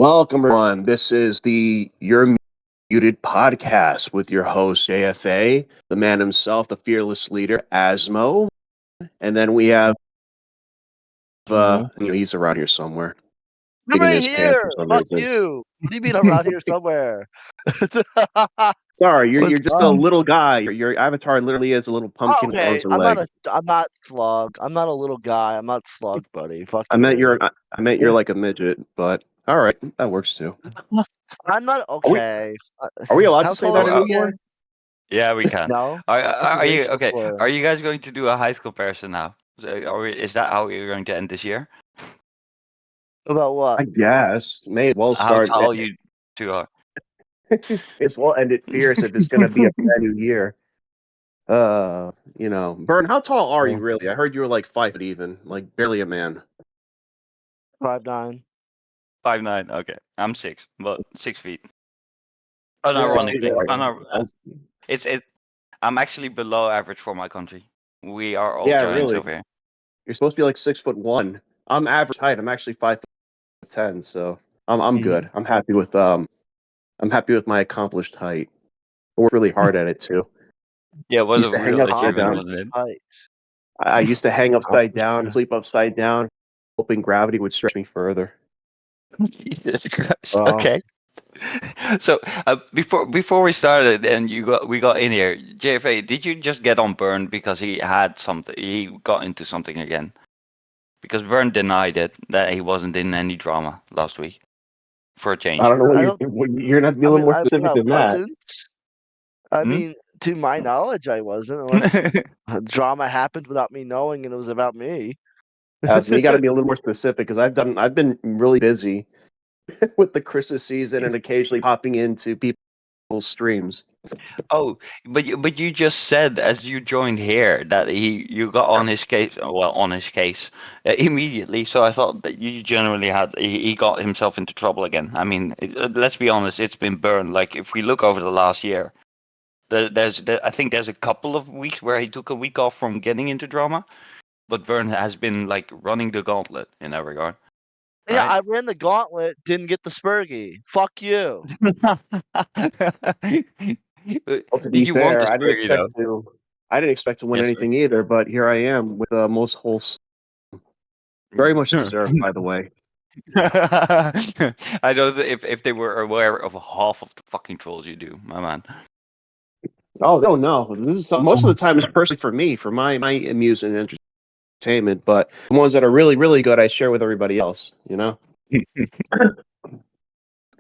Welcome, everyone. This is the You're Muted podcast with your host, AFA, the man himself, the fearless leader, Asmo. And then we have, Mhm. he's around here somewhere, I'm digging right his pants for here. some Fuck reason. you. What do you mean I'm around here somewhere? Sorry, you're What's just a up? little guy. Your avatar literally is a little Oh, pumpkin with okay, arms and legs. I'm not slug. I'm not a little guy. I'm not slug, buddy. Fuck I meant you. you're like a midget, but all right, that works too. I'm not Are we okay. are we allowed How to say tall that are you anymore? again? Yeah, we can. No, that's a Are you racial okay? slur. Are you guys going to do a high school comparison now? Is that how you're going to end this year? About what? I guess may as well How start. tall you two are? May as well end it fierce if it's going to be a brand new year. Bern, how tall are you Yeah. really? I heard you were like 5 foot even, like barely a man. 5'9". 5'9". Okay, I'm 6, but 6 feet. Yeah, Six feet. Unironically, okay. it's I'm actually below average for my country. We are all Yeah, giants really. over here. You're supposed to be like 6'1". I'm average height. I'm actually 5'10", so I'm Mhm. good. I'm happy with my accomplished height. I work really hard at it too. Yeah, it was Used a to hang real upside achievement, down. wasn't it? Height. I used to hang upside Accomplished. down, sleep upside down, hoping gravity would stretch me further. Jesus Christ. Well, Okay. So before we started and we got in here, JFA, did you just get on Burn because he had something? He got into something again because Burn denied it that he wasn't in any drama last week for a I change. don't know I don't. you're not be a little more I mean, specific I than that. wasn't. I Hmm? mean, to my knowledge, I wasn't, unless drama happened without me knowing and it was about me. As me, you got to be a little more specific because I've been really busy with the Christmas season and occasionally popping into people's streams. Oh, but you just said as you joined here that you got on his case. Well, on his case immediately. So I thought that you generally had he got himself into trouble again. I mean, let's be honest, it's been burned. Like if we look over the last year, I think there's a couple of weeks where he took a week off from getting into drama, but Vern has been like running the gauntlet in that regard, Yeah, right? I ran the gauntlet, didn't get the Spurgy. Fuck you. Well, to be Did you want the fair, Spurgy though? I didn't expect to win Yes, sir. anything either, but here I am with the most wholesome, very much deserved, by the way. I don't know if they were aware of half of the fucking trolls you do, my man. Oh, no. This is most of the time is personally for me, for my amusement and entertainment, but the ones that are really, really good, I share with everybody else.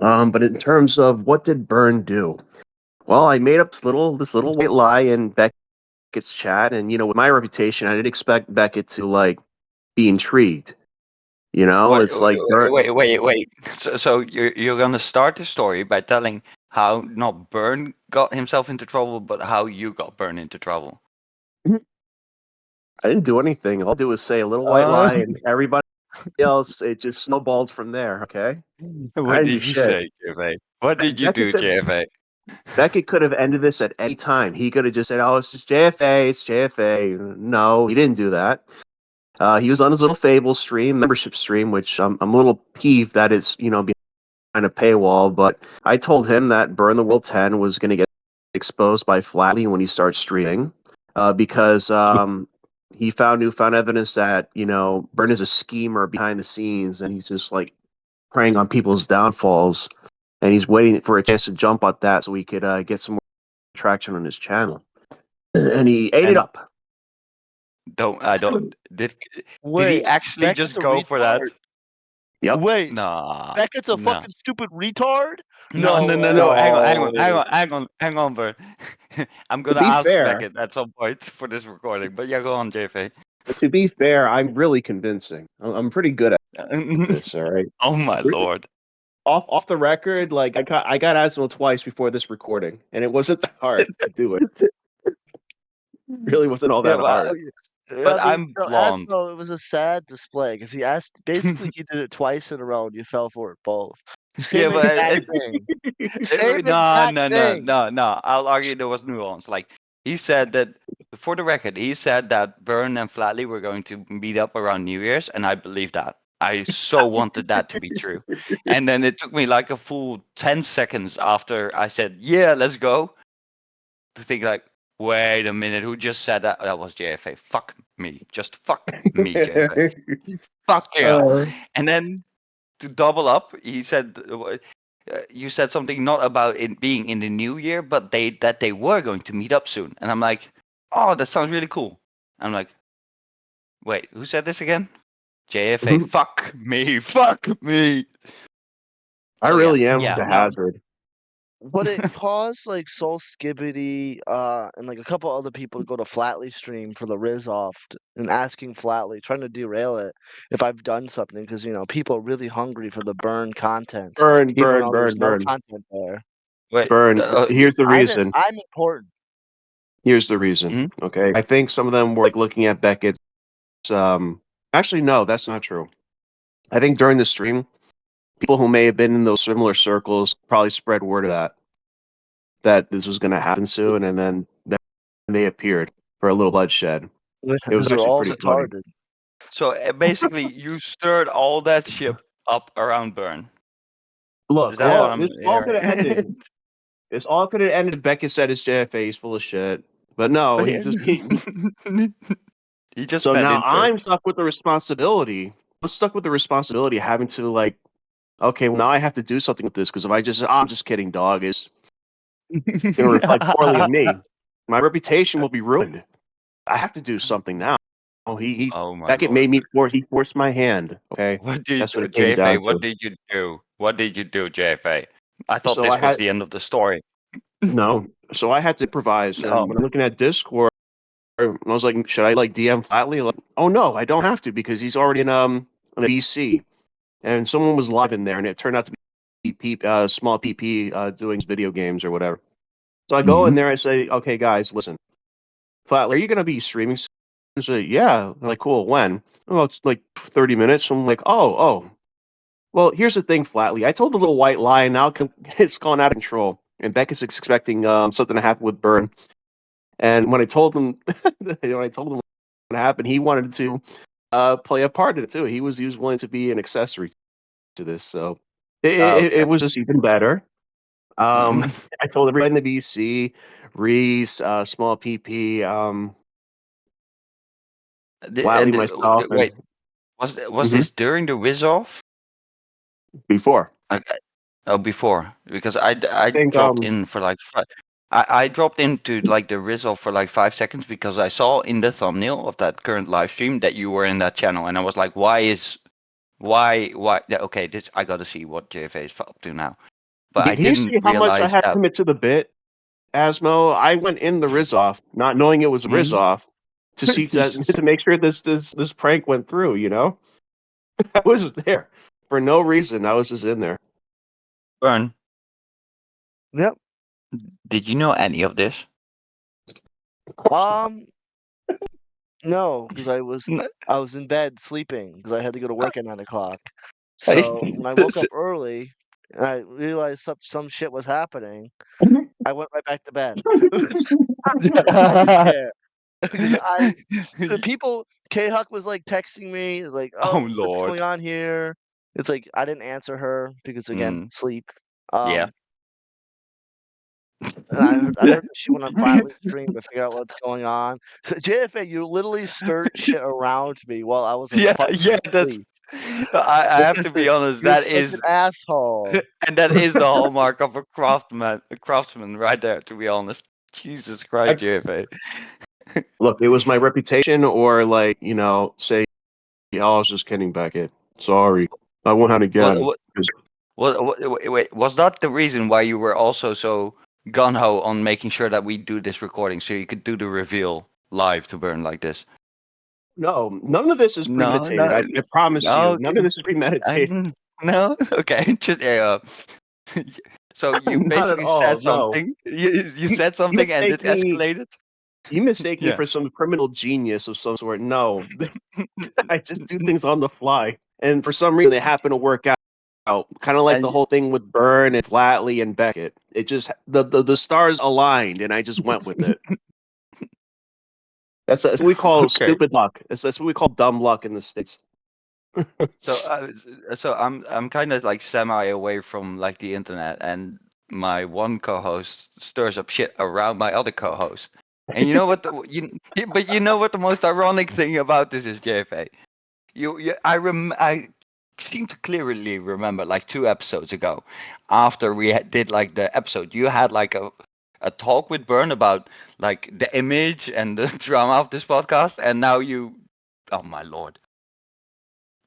But in terms of what did Byrne do? Well, I made up this little white lie in Beckett's chat, and with my reputation, I didn't expect Beckett to like be intrigued. Wait, It's like Byrne. wait. So you're gonna start the story by telling how not Byrne got himself into trouble, but how you got Byrne into trouble. I didn't do anything. All I do is say a little white Uh, lie, and everybody else it just snowballed from there. Okay, I What didn't do did you shit. say, JFA? What did you Beckett do, could JFA? Beckett could have ended this at any time. He could have just said, "Oh, it's just JFA. It's JFA." No, he didn't do that. He was on his little Fable stream, membership stream, which I'm a little peeved that it's behind a paywall. But I told him that Burn the World 10 was going to get exposed by Flatley when he starts streaming, because he found newfound evidence that Burn is a schemer behind the scenes, and he's just like preying on people's downfalls, and he's waiting for a chance to jump at that so he could get some more traction on his channel, and he ate it And up. did he Wait, actually Beckett's just a go for that? retard? Yep. Wait, Nah, Beckett's a no. fucking stupid retard? No, No no, no, no. way. No. Hang on, Bert. I'm To gonna be ask fair, Beckett at some point for this recording. But yeah, go on, JFA. I'm really convincing. I'm pretty good at this. All right. Oh my lord. Off the record, like I got Asmo twice before this recording, and it wasn't that hard to do it. Really wasn't all Yeah, that but hard. but I mean, I'm no, blonde. Asmo, it was a sad display because he asked. Basically, he did it twice in a row, and you fell for it both. The Yeah, same but exact thing. Same no, exact no, no, thing. no, no. I'll argue there was nuance. Like he said that, for the record, he said that Byrne and Flatley were going to meet up around New Year's, and I believe that. I so wanted that to be true. And then it took me like a full 10 seconds after I said, yeah, let's go, to think like, wait a minute, who just said that? That was JFA. Fuck me. Just fuck me, JFA. Fuck yeah. And then to double up, he said, you said something not about it being in the new year, but that they were going to meet up soon. And I'm like, oh, that sounds really cool. I'm like, wait, who said this again? JFA. Fuck me. Fuck me. I So yeah, really am yeah, the no. hazard. Would it cause like Soul Skibbity and like a couple other people to go to Flatly stream for the Riz off and asking Flatly, trying to derail it if I've done something? Because people are really hungry for the burn content, Burn, even burn, though there's burn, no burn, content there. Wait. burn. Here's the reason. I'm important. Here's the reason. Mhm. Okay, I think some of them were like looking at Beckett's. Actually, no, that's not true. I think during the stream, people who may have been in those similar circles probably spread word of that this was going to happen soon, and then they appeared for a little bloodshed. It was Because we're actually all pretty funny. retarded. So basically, you stirred all that shit up around Burn. Is Look, that what Yeah. I'm this all could have ended. hearing? This all could have ended. Beckett said his JFA is full of shit, but no, he just. He just So fed now into it. I'm stuck with the responsibility. I'm stuck with the responsibility of having to like. Okay, well now I have to do something with this because if I'm just kidding, dog. Is going to reflect poorly on me. My reputation will be ruined. I have to do something now. Oh, he Oh my Beckett lord. made me he forced my hand. Okay, What did that's what you, it came JFA? down What to. did you do? What did you do, JFA? I thought So I this was had the end of the story. no. So I had to improvise, and No. when I'm looking at Discord, I was like, should I like DM Flatly? Like, oh no, I don't have to because he's already in a BC, and someone was live in there, and it turned out to be small PP doing video games or whatever. So I go in there, I say, okay, guys, listen. Flatly, are you going to be streaming soon? So, yeah. They're like, cool. When? Oh, it's like 30 minutes. I'm like, oh. Well, here's the thing, Flatly. I told the little white lie, now it's gone out of control. And Becca's expecting something to happen with Burn. And when I told him, what happened, he wanted to play a part in it too. He was willing to be an accessory to this. So it Okay. was just even better. Um, Mm. I told everybody in the BC, Reese, Small PP, Flatly, myself, and Wait, was mhm, this during the whiz off? before. Okay. Oh, before, because I I think dropped in for like I dropped into like the Rizzle for like 5 seconds because I saw in the thumbnail of that current live stream that you were in that channel, and I was like, why? Yeah, okay, this I got to see what JFA is up to now, but I Can you didn't see how much I realize had to that. commit to the bit, Asmo? I went in the Rizoff, not knowing it was Mhm. Rizoff, to see to make sure this prank went through. You know, I was there for no reason. I was just in there. Burn, Yep. did you know any of this? Um. No, because N- I was in bed sleeping because I had to go to work at 9 o'clock. I- So when I woke up early and I realized some shit was happening, I went right back to bed. I didn't care because the people K Huck was like texting me like, Oh "Oh, what's going Lord. on here?" It's like I didn't answer her because again, Mm, sleep. yeah. And I heard that she went on Flatly stream to figure out what's going on. JFA, you literally stirred shit around me while I was Yeah, fucking yeah, that's asleep. I have to be honest, You're that such an is asshole. and that is the hallmark of a craftsman right there, to be honest. Jesus Christ, I, JFA. look, it was my reputation, or like say, oh, I was just kidding, Beckett. Sorry, I won't have it What, again. what, wait, was that the reason why you were also so gun ho on making sure that we do this recording so you could do the reveal live to Burn like this? No, none of this is No, premeditated. no, I promise no, you, none of this is premeditated. no. Okay, just so you Not at basically said all. No, something. You said you something and mistake it me. escalated. You mistake me Yeah. for some criminal genius of some sort. No, I just do things on the fly, and for some reason they happen to work out. Kind of like And the whole thing with Byrne and Flatley and Beckett. It just the stars aligned, and I just went with it. That's what we call okay. stupid luck. That's what we call dumb luck in the states. So, I'm kind of like semi away from like the internet, and my one co-host stirs up shit around my other co-host. And you know what? But you know what the most ironic thing about this is, JFA. I seem to clearly remember like 2 episodes ago, after we did like the episode, you had like a talk with Bern about like the image and the drama of this podcast, and now oh my lord.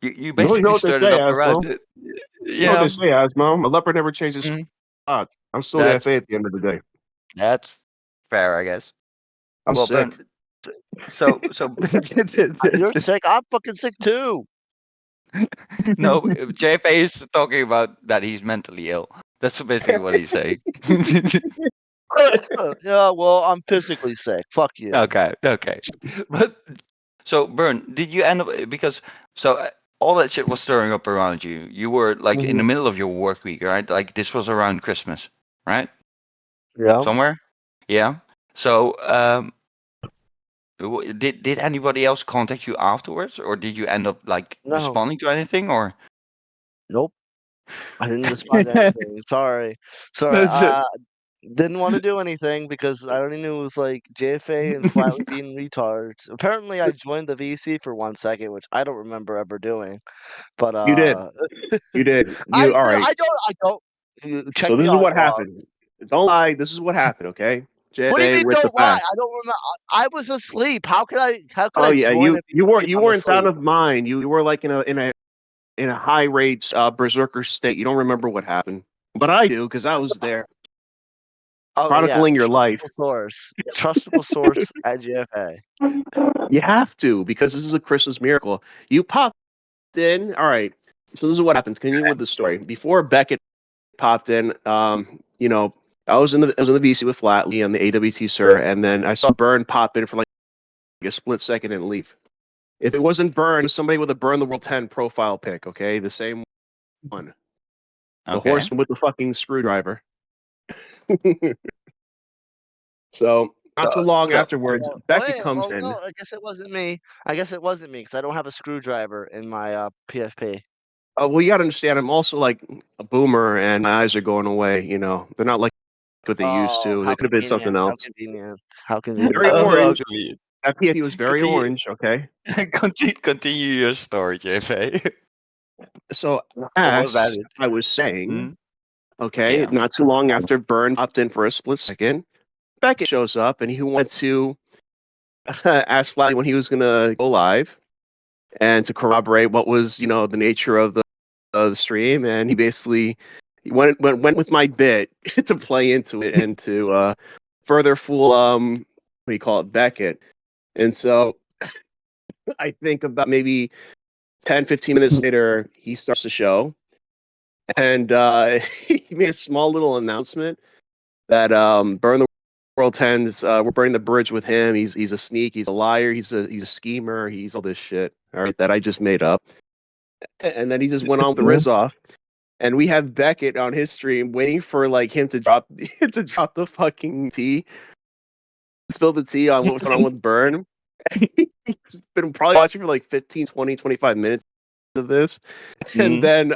You You know basically what they stirred it say, up around Asmo. it. You know what Yeah, they say, Asmo. A leopard never changes mm, spots. I'm still that's AFA at the end of the day. that's fair, I guess. I'm Well, sick. Bern, so You're sick. I'm fucking sick too. no, JFA is talking about that he's mentally ill. That's basically what he's saying. Yeah, well, I'm physically sick. Fuck you. Okay. But so, Bern, did you end up because so all that shit was stirring up around you. You were like in the Mhm. middle of your work week, right? Like this was around Christmas, right? Yeah. Somewhere, yeah. So, did anybody else contact you afterwards, or did you end up like No. responding to anything, or? Nope. I didn't respond to anything. Sorry. Sorry. I didn't want to do anything because I already knew it was like JFA and Flatly being retards. Apparently, I joined the VC for 1 second, which I don't remember ever doing. But You did. You did. I You all right? I don't. Check So the this is what audio out. happened. Don't lie. This is what happened. Okay, What do you JFA mean? with the Don't lie. facts. I don't remember. I was asleep. How could Oh I yeah, join you and be you weren't asleep? you I'm weren't sound asleep. of mind. You were like in a high rage berserker state. You don't remember what happened, but I do because I was there Oh yeah, chronicling your life. trustable source at JFA. You have to because this is a Christmas miracle. You popped in. All right. So this is what happened. Continue with the story. Before Beckett popped in, I was in the VC with Flatley on the AWT sir, and then I saw Burn pop in for like a split second and leave. If it wasn't Burn, it was somebody with a Burn the World 10 profile pic. Okay, the same one, the Okay. horseman with the fucking screwdriver. So not too So, long so afterwards, Well, Beckett wait, comes well, no, in. I guess it wasn't me. I guess it wasn't me because I don't have a screwdriver in my PFP. Well, you got to understand, I'm also like a boomer, and my eyes are going away. You know, they're not like what they used Oh, to. how They could have been something convenient! How else. convenient! How Very convenient! how orange. can we That PFP was very continue? orange. Okay, Continue your story, JFA. so What was as that? I was saying, Mm? okay, Yeah. not too long after Burn popped in for a split second, Beckett shows up, and he went to ask Flatty when he was gonna go live and to corroborate what was the nature of the stream, and he basically went with my bit to play into it and to further fool what do you call it, Beckett. And so I think about maybe 10-15 minutes later he starts the show, and he made a small little announcement that Burn the World Tens, we're burning the bridge with him. He's a sneak, he's a liar, he's a schemer, he's all this shit. All right, that I just made up. And then he just went on with the Riz off. And we have Beckett on his stream waiting for like him to drop to drop the fucking tea, spill the tea on what was going on with Burn. He's been probably watching for like 15, 20, 25 minutes of this. And Mm? then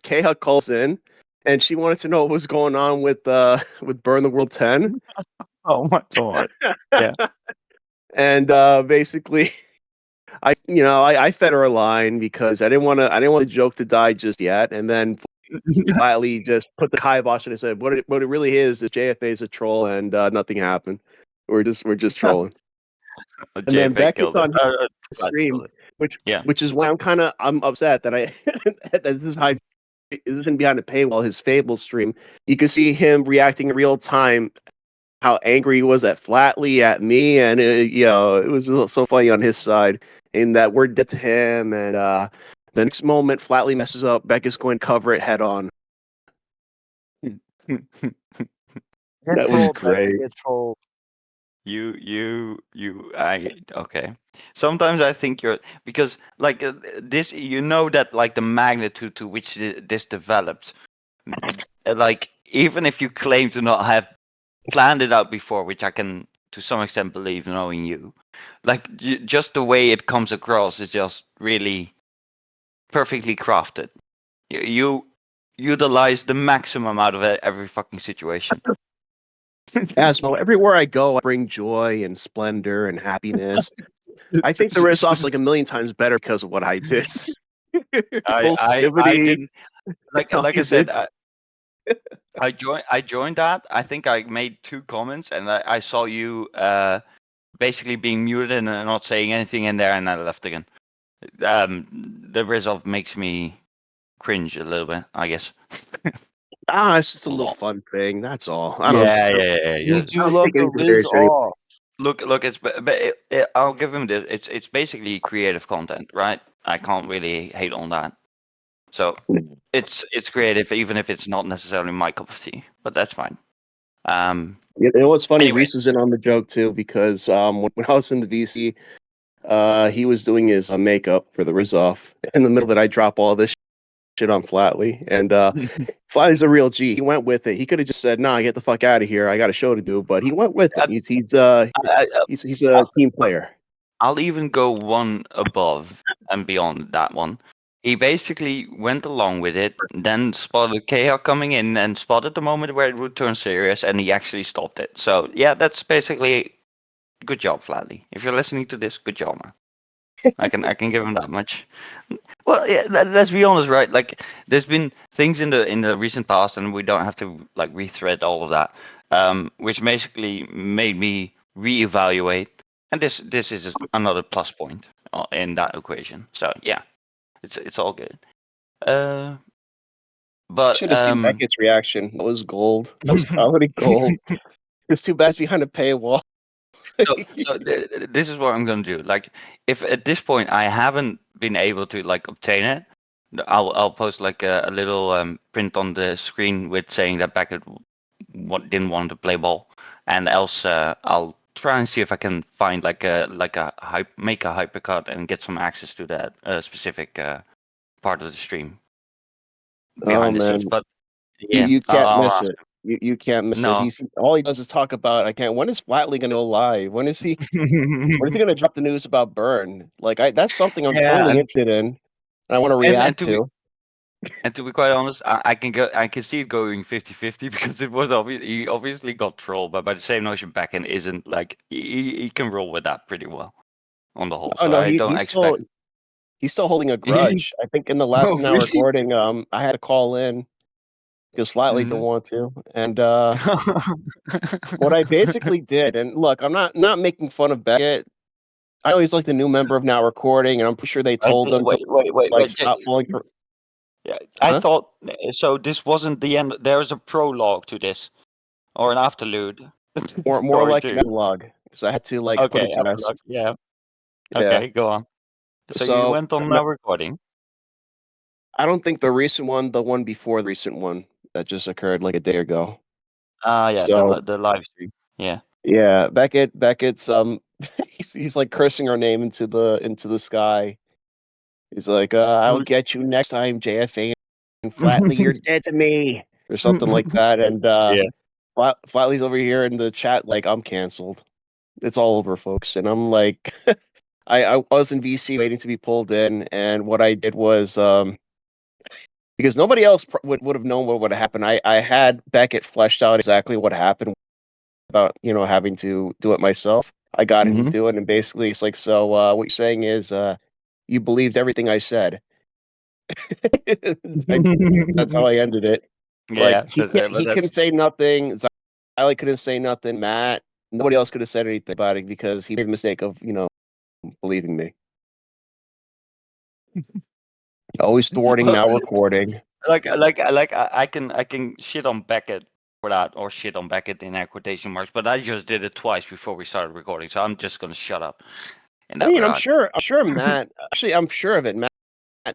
Keha calls in and she wanted to know what was going on with Burn the World 10. Oh my god. Yeah. And basically I fed her a line because I didn't want the joke to die just yet. And then flatly just put the kibosh and said, what it really is JFA is a troll and nothing happened. We're just trolling. And then JFA Beckett's killed it. on his Glad stream, killed it. which Yeah. which is why I'm upset that I that this is how this is behind the paywall. His Fable stream, you can see him reacting in real time. How angry he was at Flatley, at me, and it was so funny on his side. In that we're dead to him, and the next moment Flatley messes up, Beckett's going to cover it head on. Get That was trolled, Beckett. great. Get trolled. Okay. Sometimes I think you're because like this, you know that like the magnitude to which this developed, like even if you claim to not have planned it out before, which I can to some extent believe knowing you, like just the way it comes across is just really perfectly crafted. You utilize the maximum out of every fucking situation. Asmo, everywhere I go, I bring joy and splendor and happiness. I think the Riz off is like a million times better because of what I did. I So I skibbity. didn't like all like I you said. did. I joined that. I think I made 2 comments, and I saw you basically being muted and not saying anything in there, and I left again. The result makes me cringe a little bit, I guess. It's just a little fun thing. That's all. I don't. You Yeah. do I don't love take the anything Riz serious anymore. off. Look, I'll give him this. It's basically creative content, right? I can't really hate on that. So it's creative, even if it's not necessarily my cup of tea, but that's fine. You know what's funny? Anyway, Reese is in on the joke too because when I was in the VC, he was doing his makeup for the Riz off. In the middle of it, I drop all this shit on Flatley, and Flatley's a real G. He went with it. He could have just said, "Nah, get the fuck out of here. I got a show to do," but he went with it. I, He's a team player. I'll even go one above and beyond that one. He basically went along with it, then spotted chaos coming in and spotted the moment where it would turn serious, and he actually stopped it. So yeah, that's basically good job, Flatley. If you're listening to this, good job, man. I can give him that much. Well, yeah, let's be honest, right? Like, there's been things in the recent past, and we don't have to like rethread all of that, which basically made me reevaluate. And this is just another plus point in that equation. So yeah, it's all good. Uh, but Should have seen Beckett's reaction. That was gold. That was comedy gold. It's too bad it's behind a paywall. This is what I'm gonna do. Like, if at this point I haven't been able to like obtain it, I'll post like a little print on the screen with saying that Beckett didn't want to play ball, and else I'll try and see if I can find like a make a hypercut and get some access to that specific part of the stream Oh behind the scenes. man, But you yeah, you can't I'll miss ask it. You can't miss it. him. He's all he does is talk about. I can't. When is Flatley going to go live? When is he? When is he No. going to drop the news about Burn? Like that's something I'm Yeah, totally interested in. And I want to and react to be to. And to be quite honest, I can see it going 50-50 because it was obvious he obviously got trolled, but by the same notion, backend isn't like he can roll with that pretty well on the whole. Oh So no, I don't expect. he's still holding a grudge. I think in the last Oh now really? recording, I had to call in because Flatley didn't Hmm. want to, and what I basically did, and look, I'm not making fun of Beckett. I always like the new member of Now Recording, and I'm pretty sure they told them to like stop falling for. Yeah, I Huh? thought so. This wasn't the end. There was a prologue to this or an afterlude More story like an too. epilogue because I had to like put Okay, it to afterlogue. rest. Yeah. Yeah. Okay, go on. So you So went on now recording. I don't think the recent one, the one before the recent one that just occurred like a day ago. Ah, yeah, So the live stream. Yeah. yeah, Beckett's he's like cursing our name into the sky. He's like, I'll get you next time, JFA and Flatley, you're dead to me. Or something like that. And Yeah. Flatley's over here in the chat like I'm canceled. It's all over, folks. And I'm like I was in VC waiting to be pulled in, and what I did was because nobody else would have known what would have happened. I had Beckett fleshed out exactly what happened about having to do it myself. I got him to Hmm. do it, and basically it's like, so what you're saying is you believed everything I said. I, that's how I ended it. Like Yeah, but he couldn't that's say nothing. Riley couldn't say nothing. Matt, nobody else could have said anything about it because he made the mistake of believing me. Always thwarting well, now recording. I can shit on Beckett for that or shit on Beckett in air quotation marks, but I just did it twice before we started recording, so I'm just gonna shut up in I that mean, regard. I'm sure Matt. Actually, I'm sure of it.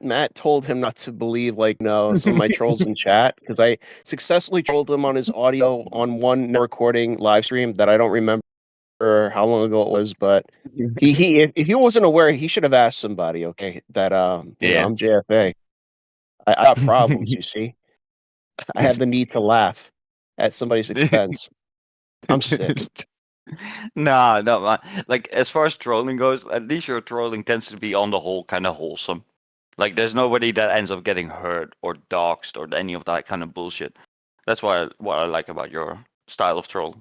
Matt told him not to believe like no some of my trolls in chat because I successfully trolled him on his audio on one recording live stream that I don't remember how long ago it was, but if he wasn't aware, he should have asked somebody. Okay, that Yeah. I'm JFA. I got problems. You see, I have the need to laugh at somebody's expense. I'm sick. No, man. Like as far as trolling goes, at least your trolling tends to be on the whole kind of wholesome. Like, there's nobody that ends up getting hurt or doxxed or any of that kind of bullshit. That's what I like about your style of troll.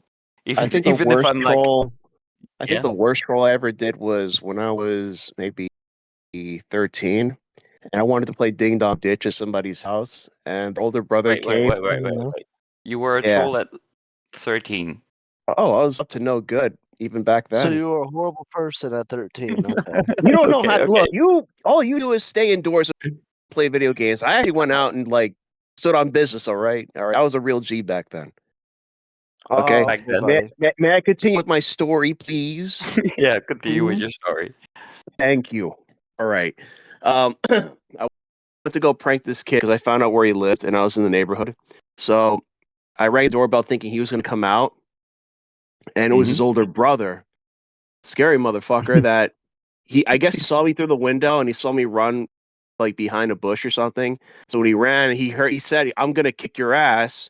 I Even think the even if worst I'm like, troll. I think yeah, the worst troll I ever did was when I was maybe 13, and I wanted to play Ding Dong Ditch at somebody's house, and the older brother came. wait. You were a Yeah. troll at 13. Oh, I was up to no good even back So then. you were a horrible person at 13. Okay. You don't know how. Okay, Look, all you do is stay indoors and play video games. I actually went out and like stood on business. All right. I was a real G back then. Oh, Okay. back okay, then. May, buddy. may I continue with my story, please? Yeah, continue with Mhm. your story. Thank you. All right. I went to go prank this kid because I found out where he lived and I was in the neighborhood. So I rang the doorbell thinking he was going to come out, and it was Hmm. his older brother, scary motherfucker. That I guess he saw me through the window and he saw me run like behind a bush or something. So when he ran, he said, "I'm going to kick your ass."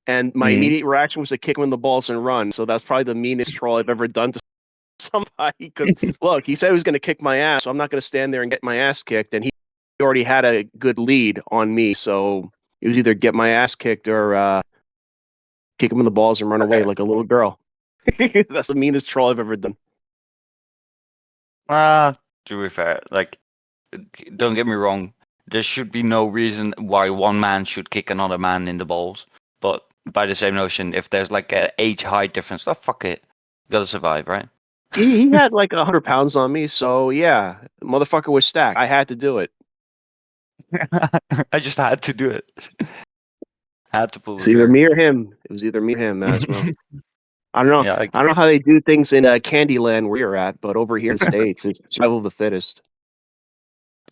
And my Hmm. immediate reaction was to kick him in the balls and run. So that's probably the meanest troll I've ever done to somebody. Because look, he said he was going to kick my ass, so I'm not going to stand there and get my ass kicked. And he already had a good lead on me, so it was either get my ass kicked or kick him in the balls and run away Okay. like a little girl. That's the meanest troll I've ever done. To be fair, like, don't get me wrong. There should be no reason why one man should kick another man in the balls. But by the same notion, if there's like a age height difference, oh fuck it, you gotta survive, right? He had like 100 pounds on me, so yeah, the motherfucker was stacked. I had to do it. I just had to do it. Had to pull It's the either trigger. me or him. It was either me or him, Asmo. I don't know. Yeah, I don't know how they do things in Candyland where you're at, but over here in States, it's survival of the fittest.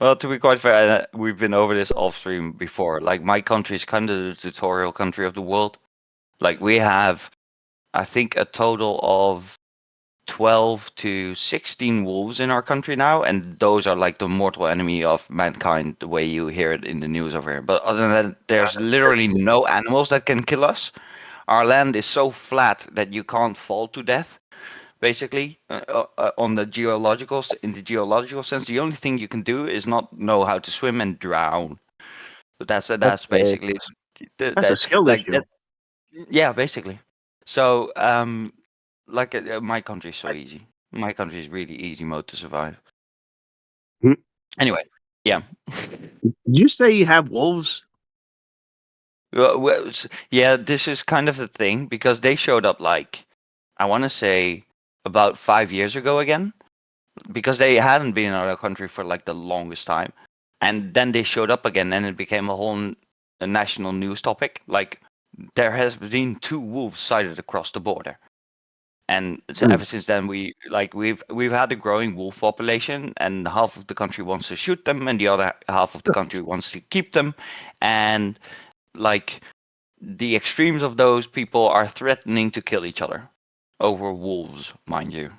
well, to be quite fair, we've been over this off stream before. Like, my country is kind of the tutorial country of the world. Like, we have, I think, a total of 12 to 16 wolves in our country now, and those are like the mortal enemy of mankind, the way you hear it in the news over here. But other than that, there's literally no animals that can kill us. Our land is so flat that you can't fall to death. Basically, on the in the geological sense, the only thing you can do is not know how to swim and drown. But That's that's basically baked. That's a skill like issue. that. Yeah, basically. So, like, my country is so easy. My country is really easy mode to survive. Hmm. Anyway, yeah. Did you say you have wolves? Yeah, this is kind of the thing because they showed up like, I want to say about 5 years ago again, because they hadn't been in our country for like the longest time. And then they showed up again and it became a whole a national news topic. Like, there has been two wolves sighted across the border. And Hmm. ever since then, we've had a growing wolf population, and half of the country wants to shoot them, and the other half of the country wants to keep them, and like the extremes of those people are threatening to kill each other over wolves, mind you.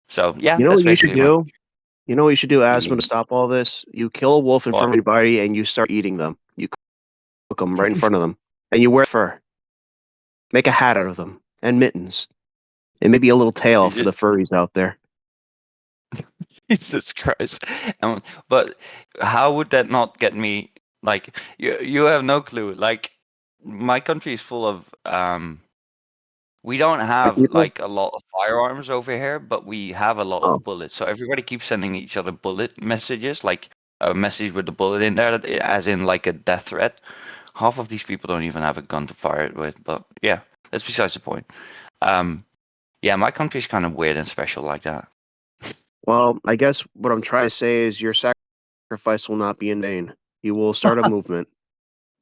So yeah, You know that's what you should basically my do? You know what you should do, Asma, to country. stop all this? You kill a wolf in front What? of everybody and you start eating them. You cook them right in front of them. And you wear fur. Make a hat out of them. And mittens. And maybe a little tail for the furries out there. Jesus Christ. But how would that not get me? Like, you have no clue. Like, my country is full of we don't White have people? like a lot of firearms over here, but we have a lot Oh. of bullets. So everybody keeps sending each other bullet messages, like a message with the bullet in there, as in like a death threat. Half of these people don't even have a gun to fire it with. But yeah, that's besides the point. Um, yeah, my country's kind of weird and special like that. Well, I guess what I'm trying to say is your sacrifice will not be in vain. You will start a movement.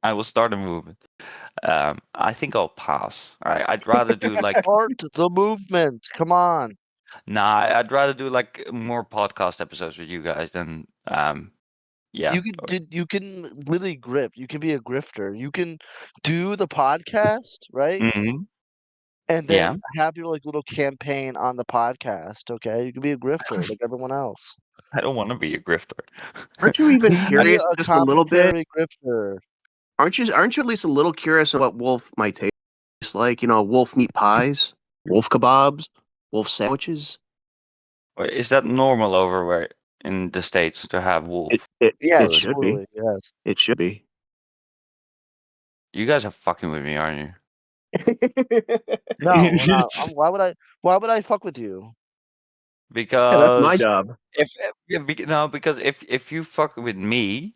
I will start a movement. I think I'll pass. I'd rather do like Start the movement. Come on. nah. I'd rather do like more podcast episodes with you guys than yeah. You can literally grip. You can be a grifter. You can do the podcast, right? Hmm. And Yeah. then have your like little campaign on the podcast, okay? You can be a grifter like everyone else. I don't want to be a grifter. Aren't you even Be curious a just a little bit? commentary grifter. Aren't you at least a little curious of what wolf might taste like? You know, wolf meat pies, wolf kebabs, wolf sandwiches. Wait, is that normal over where? in the States to have wolf. It Yes, should totally. be. Yes. It should be. You guys are fucking with me, aren't you? No, we're not. Why would I fuck with you? Yeah, that's my Because job. no, because if you fuck with me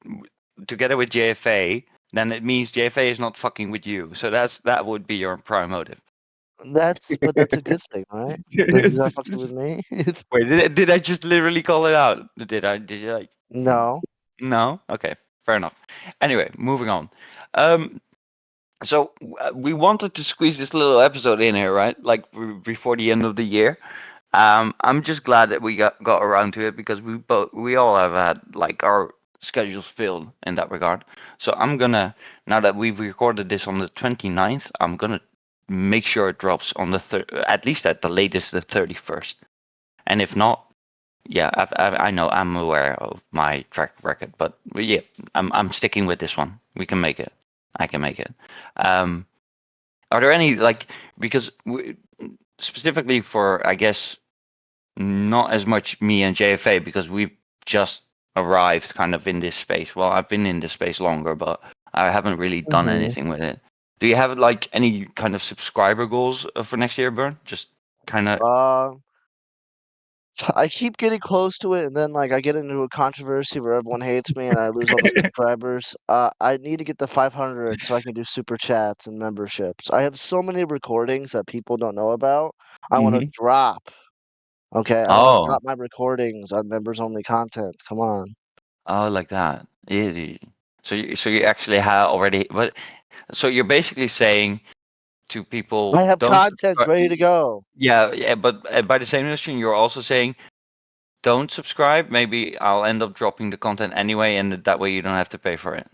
w- together with JFA, then it means JFA is not fucking with you. So that would be your prime motive. But that's a good thing, right? That he's not fucking with me. Wait, did I just literally call it out? Did I? Did you like? No. No. Okay, fair enough. Anyway, moving on. Um, so we wanted to squeeze this little episode in here, right? Like before the end of the year. I'm just glad that we got around to it because we all have had like our schedules filled in that regard. So I'm gonna, now that we've recorded this on the 29th, I'm gonna make sure it drops on the at least at the latest the 31st. And if not, yeah, I know I'm aware of my track record, but yeah, I'm sticking with this one. We can make it. I can make it. Um, are there any like, because specifically for, I guess, not as much me and JFA because we've just arrived kind of in this space. Well, I've been in this space longer, but I haven't really done Hmm. anything with it. Do you have like any kind of subscriber goals for next year, Bern? Just kind of. Uh, I keep getting close to it, and then like I get into a controversy where everyone hates me, and I lose all the subscribers. I need to get the 500 so I can do super chats and memberships. I have so many recordings that people don't know about. I want to Mhm. drop. Okay, I want to Oh, drop my recordings on members only content. Come on. oh, like that. Yeah. So you actually have already, but so you're basically saying to I people, have don't content subscribe. ready to go. Yeah, yeah, but by the same notion, you're also saying don't subscribe. Maybe I'll end up dropping the content anyway, and that way you don't have to pay for it.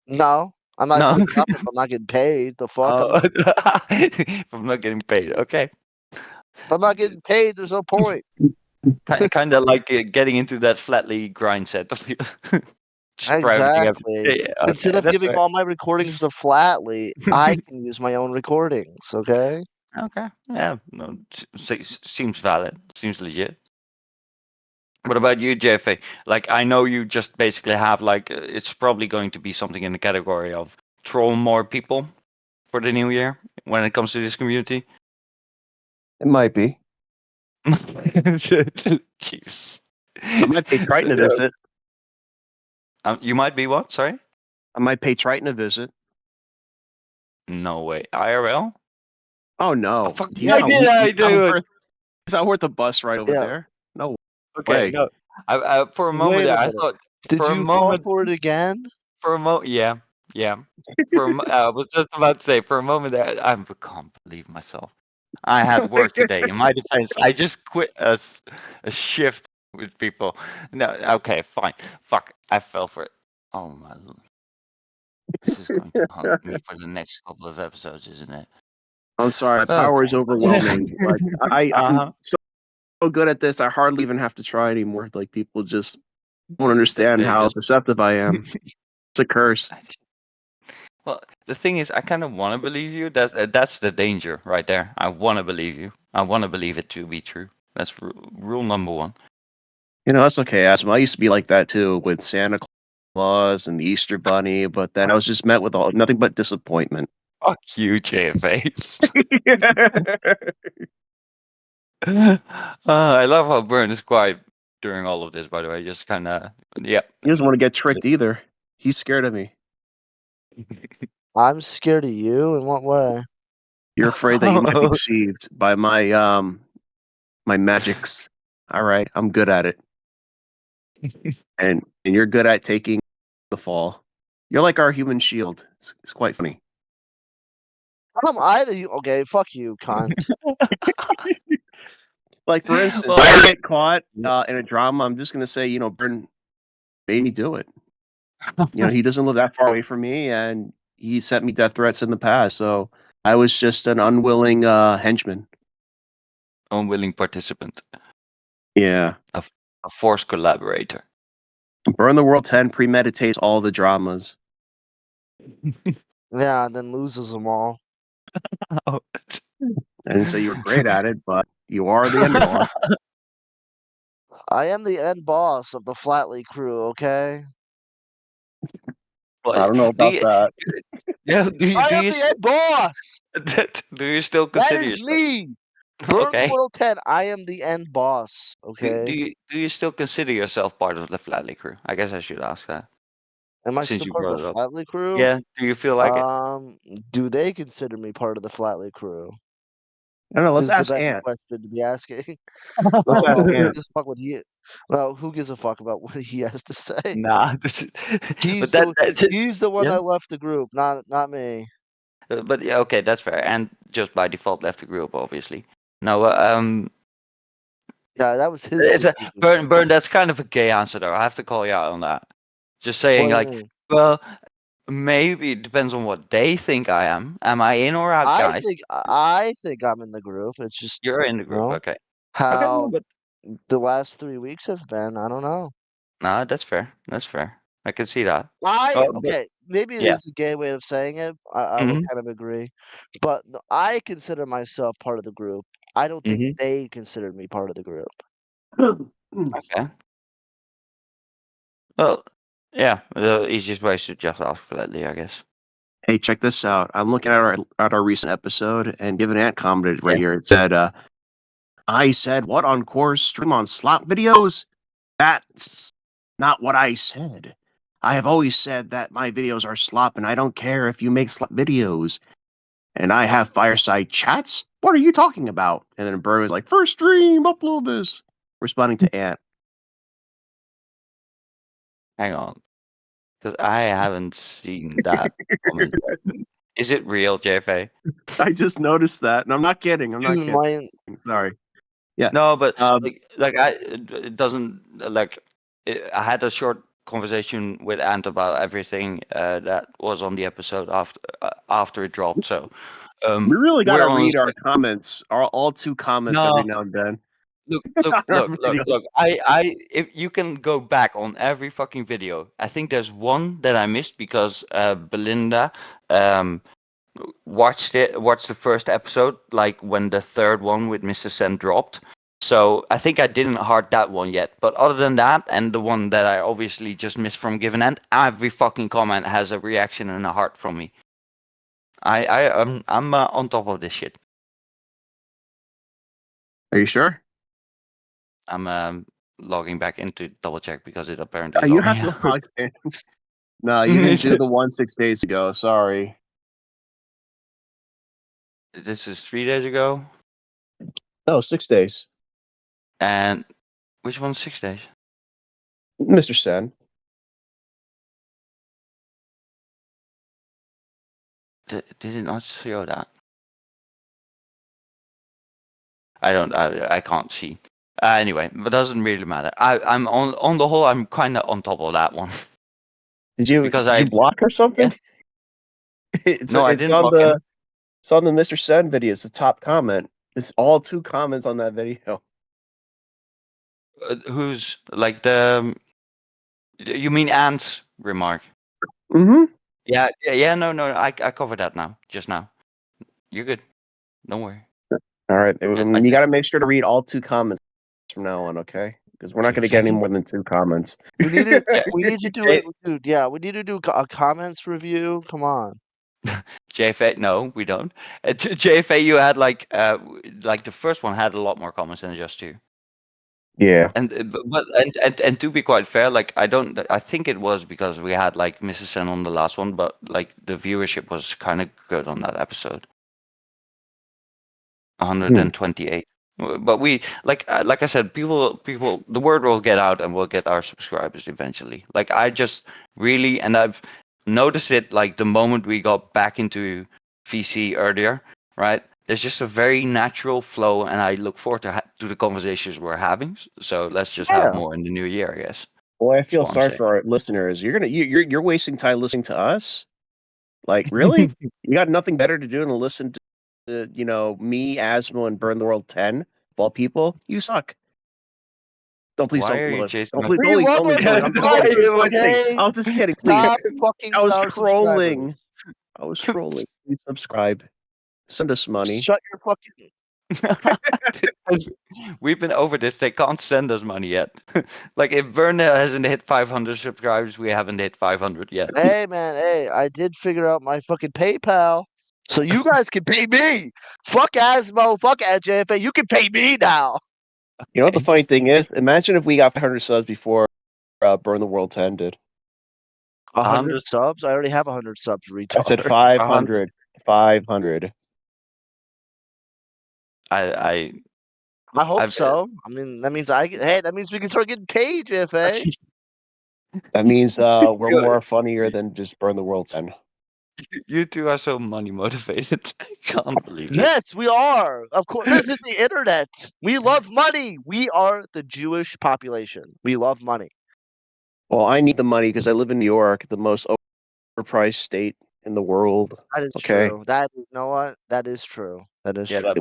No, I'm not No. gonna drop it if I'm not getting paid. The fuck? Oh, if I'm not getting paid. Okay. If I'm not getting paid, there's no point. Kind of like getting into that flatly grind set of you. Just for everything. Exactly. Yeah, Instead okay, of that's giving fair. all my recordings to Flatly, I can use my own recordings, okay? Okay, yeah, no, seems valid. Seems legit. What about you, JFA? Like, I know you just basically have like it's probably going to be something in the category of troll more people for the new year when it comes to this community. It might be. Jeez. I might pay Triton a visit. You might be what? Sorry? I might pay Triton a visit. No way. IRL? Oh Oh, no, fuck, why did I do it? he's not worth a bus ride over Yeah. there. No Okay, way. no. For a moment Wait a there, I minute. thought Did for a you fall moment, for it again? yeah, yeah. I was just about to say, for a moment there, I can't believe myself. I had work today. In my defense, I just quit a shift with people. No, okay, fine. Fuck, I fell for it. Oh my, this is going to haunt me for the next couple of episodes, isn't it? I'm sorry, my power is Okay. overwhelming. Like I'm Uh-huh. so good at this, I hardly even have to try anymore. Like people just don't understand They how just. deceptive I am. It's a curse. Well, the thing is, I kind of want to believe you. That's the danger right there. I want to believe you. I want to believe it to be true. That's rule number one. You know, that's okay, Asma. I used to be like that too with Santa Claus and the Easter Bunny, but then I was just met with nothing but disappointment. Fuck you, JFA. I love how Burn is quiet during all of this. By the way, just kind of yeah. He doesn't want to get tricked either. He's scared of me. I'm scared of you. In what way? You're afraid that you might be deceived by my magics. All right, I'm good at it, and you're good at taking the fall. You're like our human shield. It's quite funny. I'm either you. Okay, fuck you, cunt. Like for instance, if Well, I get caught in a drama, I'm just gonna say, Bern made me do it. He doesn't live that far away from me, and he sent me death threats in the past. So I was just an unwilling henchman. unwilling participant, Yeah, a, a forced collaborator. Burn the World 10 premeditates all the dramas, Yeah, and then loses them all. Oh. and so you were great at it, but you are the underdog. I am the end boss of the Flatley crew. Okay. Well, I don't know do about you? that. Yeah. I am the end boss. Do you still That consider is yourself me. Burn the okay? World 10. I am the end boss. Okay. Do you still consider yourself part of the Flatley crew? I guess I should ask that Am I since still you part of brought the it up. Flatley crew? Yeah. Do you feel like it? Do they consider me part of the Flatley crew? I don't know. Let's Is the ask better Ant. question to be asking. Let's ask Who Ant. gives a fuck what he? Well, who gives a fuck about what he has to say? Nah. This is, but He's that the that's he's the one yeah. that left the group, not me. But yeah, okay, that's fair. And just by default left the group, obviously. No, Yeah, that was his it's a decision. burn. That's kind of a gay answer, though. I have to call you out on that. Just saying, What do you like, mean? well, maybe it depends on what they think I am. Am I in or out, guys? I think I'm in the group. It's just You're in the you group, know okay? Okay, no, how but the last 3 weeks have been. I don't know. no, that's fair. That's fair. I can see that. Oh, but Okay, maybe it yeah. is a gay way of saying it. I would Mm-hmm. kind of agree, but I consider myself part of the group. I don't think Mm-hmm. they consider me part of the group. Okay. Well, yeah. The easiest way is to just ask politely, I guess. Hey, check this out. I'm looking at our recent episode, and Given Ant commented right Yeah. here. It said, "I said what on Core's stream on slop videos? That's not what I said. I have always said that my videos are slop, and I don't care if you make slop videos. And I have fireside chats. What are you talking about?" And then Burn was like, "First stream, upload this." Responding to Ant. Hang on, because I haven't seen that comment yet. Is it real, JFA? I just noticed that, and I'm not kidding. I'm not Dude, kidding. my Sorry. Yeah. No, but Um, like it doesn't like. I had a short conversation with Ant about everything that was on the episode after it dropped. So we really got we're to on the read our same. comments, all two comments every No, now and then look, on look, our look, look, videos. look. If you can go back on every fucking video, I think there's one that I missed because Belinda um watched the first episode like when the third one with Mr. Sen dropped. So I think I didn't heart that one yet. But other than that, and the one that I obviously just missed from Given End, every fucking comment has a reaction and a heart from me. I'm on top of this shit. Are you sure? I'm logging back into double check because it apparently You logged have me to out. log in. No, you didn't do the one 6 days ago. Sorry. This is 3 days ago, No, 6 days. and which one's 6 days? Mr. Sen. Did it not show that? I can't see. Anyway, but doesn't really matter. I'm on the whole, I'm kind of on top of that one because Did you block or yeah. something? It's No, I it's didn't on block him. the Mr. Sen video. It's the top comment. It's all two comments on that video. Who's like the? You mean Ant's remark? Mm-hmm. Yeah, yeah, yeah. No, no, I covered that now, just now. You're good. Don't worry. All right. I You got just to make sure to read all two comments from now on, okay? Because we're not going to get any more than two comments. we need to yeah, we need to do it, dude. Yeah, we need to do a comments review. Come on. JFA, no, we don't. JFA, you had like the first one had a lot more comments than just two. Yeah. And but and to be quite fair, like I think it was because we had like Mrs. Sen on the last one, but like the viewership was kind of good on that episode, Hmm. 128. But we like I said, people, the word will get out and we'll get our subscribers eventually. Like I just really, and I've noticed it like the moment we got back into VC earlier, right? There's just a very natural flow, and I look forward to the conversations we're having. So let's just have Yeah. more in the new year, I guess. Boy, I That's feel what I'm sorry saying. for our listeners. You're wasting time listening to us. Like, really? You got nothing better to do than to listen to me, Asmo, and Burn the World 10 of all people? You suck. Don't please Why don't are you look. chasing Don't my? please We love our don't leave. I'm just Why are kidding. subscribers, you? I'm kidding. okay? I was just kidding. Please. Stop fucking I with was our subscribers. trolling. I was trolling. Please subscribe. Send us money. Shut your fucking We've been over this. They can't send us money yet. Like if Werner hasn't hit 500 subscribers, we haven't hit 500 yet. Hey man, hey, I did figure out my fucking PayPal, so you guys can pay me. Fuck Asmo, fuck JFA. You can pay me now. You know what the funny thing is? Imagine if we got 500 subs before Burn the World 10 did. 100 100, subs? I already have 100 subs, retard. I said 100. 500. 500. I I hope I've so. I mean, that means that means we can start getting paid, JFA. That means we're you, more funnier than just Burn the World 10. you two are so money motivated. I can't believe it. Yes, we are. Of course, this is the internet. We love money. We are the Jewish population. We love money. Well, I need the money because I live in New York, the most overpriced state in the world. That is Okay. true. You know what? That is true. That is Yeah, true.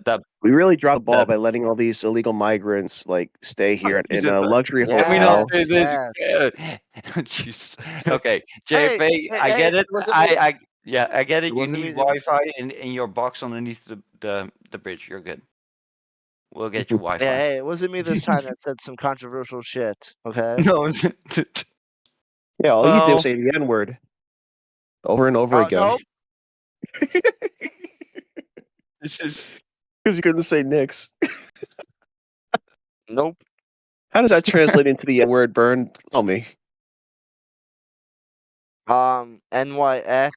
that We really dropped the ball that by letting all these illegal migrants like stay here in a luxury Can we not hotel. say this? Yes. Jesus. Okay, Hey, JFA, hey, I hey, get it it. wasn't me. Yeah, I get It it. You wasn't need me. Wi-Fi in your box underneath the bridge. You're good. We'll get you Yeah, Wi-Fi. hey, it wasn't me this time that said some controversial shit. Okay. No. Yeah, all you do is Well, say the N word over and over Oh again. no, this is Because you couldn't say Knicks. nope. How does that translate into the N word, Burn? Tell me. NYX,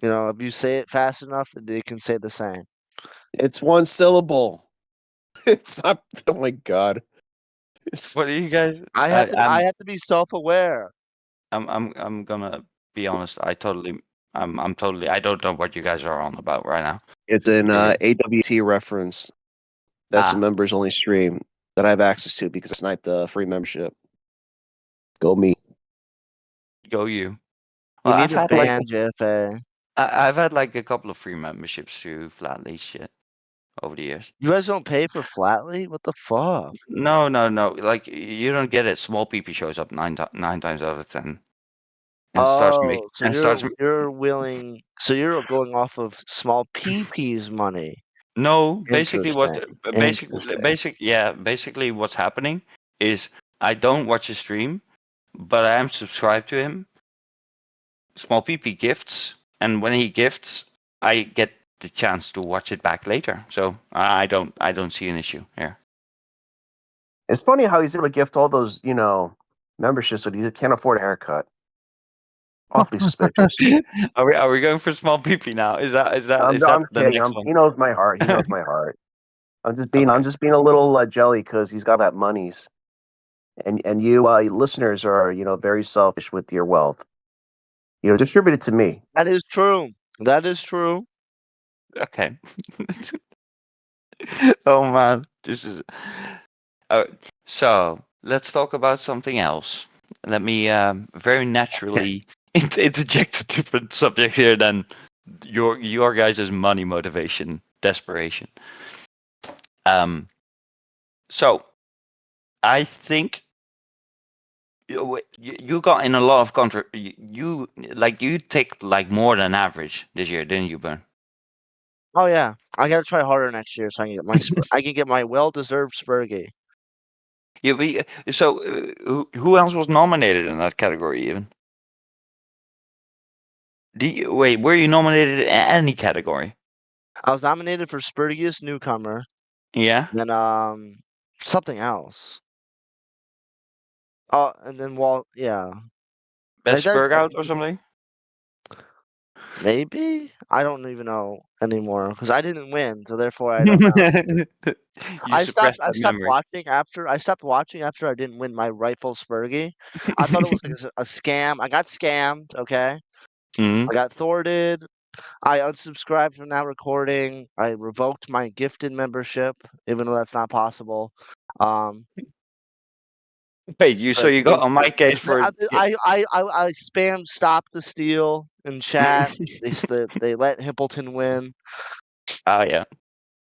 you know, if you say it fast enough, they can say the same. It's one syllable. It's not. Oh my god. It's, what are you guys? I have to. I have to be self-aware. I'm gonna be honest. I'm totally. I don't know what you guys are on about right now. it's an Yeah. AWT reference. That's a Ah, members only stream that I have access to because I sniped the free membership. Go me. go you. You Well, need a fan, JFA. I've had like a couple of free memberships to Flatly shit over the years. You guys don't pay for Flatly? What the fuck? No, no, no. Like you don't get it. Small PP shows up nine times out of 10, and starts make Oh, so and starts. you're willing. So you're going off of small PP's money. No, basically Interesting. Interesting. basically what's happening is I don't watch his stream, but I am subscribed to him. Small PP gifts, and when he gifts, I get the chance to watch it back later. So I don't see an issue here. It's funny how he's able to gift all those, memberships, but he can't afford a haircut. Awfully suspicious. Are we going for small PP now? Is that I'm the kidding. next one? He knows my heart. He knows my heart. I'm Okay. just being a little jelly because he's got that monies, and you listeners are very selfish with your wealth. Distribute it to me. That is true. That is true. Okay. Oh man, this is. Oh, so let's talk about something else. Let me very naturally interject a different subject here than your guys' money motivation, desperation. So I think you got in a lot of you ticked like more than average this year, didn't you, Ben? Oh yeah, I gotta try harder next year so I can get my I can get my well-deserved Spurgy. Yeah, so who else was nominated in that category even? Wait, were you nominated in any category? I was nominated for Spurgiest Newcomer, Yeah, then something else. Oh, and then yeah, like best that. Spurg out or something. Maybe I don't even know anymore because I didn't win, so therefore I don't know. You suppressed I that stopped memory. watching after I didn't win my rightful Spurgy. I thought it was like a scam. I got scammed. Okay, Mhm. I got thwarted. I unsubscribed from that recording. I revoked my gifted membership, even though that's not possible. Um, Wait, so but you got on my case for I spammed stop the steal in chat. They let Hippleton win, oh yeah,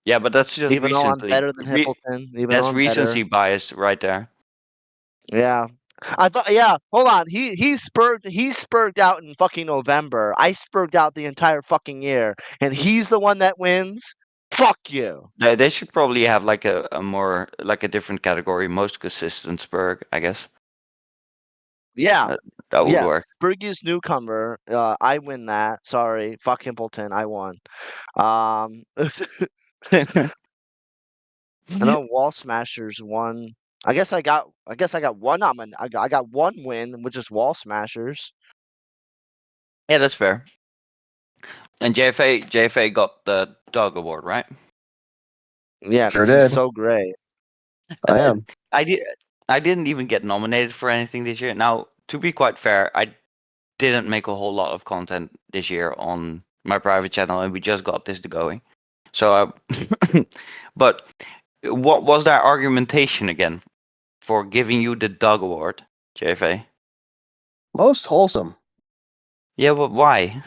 yeah, but that's just even though I'm recently. better than Hippleton. Even though That's I'm better. recency bias right there. Yeah. I thought yeah, hold on. He spurged out in fucking November. I spurged out the entire fucking year. And he's the one that wins. Fuck you. They should probably have like a more like a different category, most consistent Spurg, I guess. Yeah. That would Yeah. work. Spurgius newcomer. I win that. Sorry. Fuck Himpleton. I won. I know Wall Smashers won. I guess I got one I got one win, which is Wall Smashers. Yeah, that's fair. And JFA got the dog award, right? Yeah, Sure because he's did. so great. I am. I didn't even get nominated for anything this year. Now, to be quite fair, I didn't make a whole lot of content this year on my private channel, and we just got this to going. So, but what was their argumentation again for giving you the dog award, JFA? Most wholesome. Yeah, but why?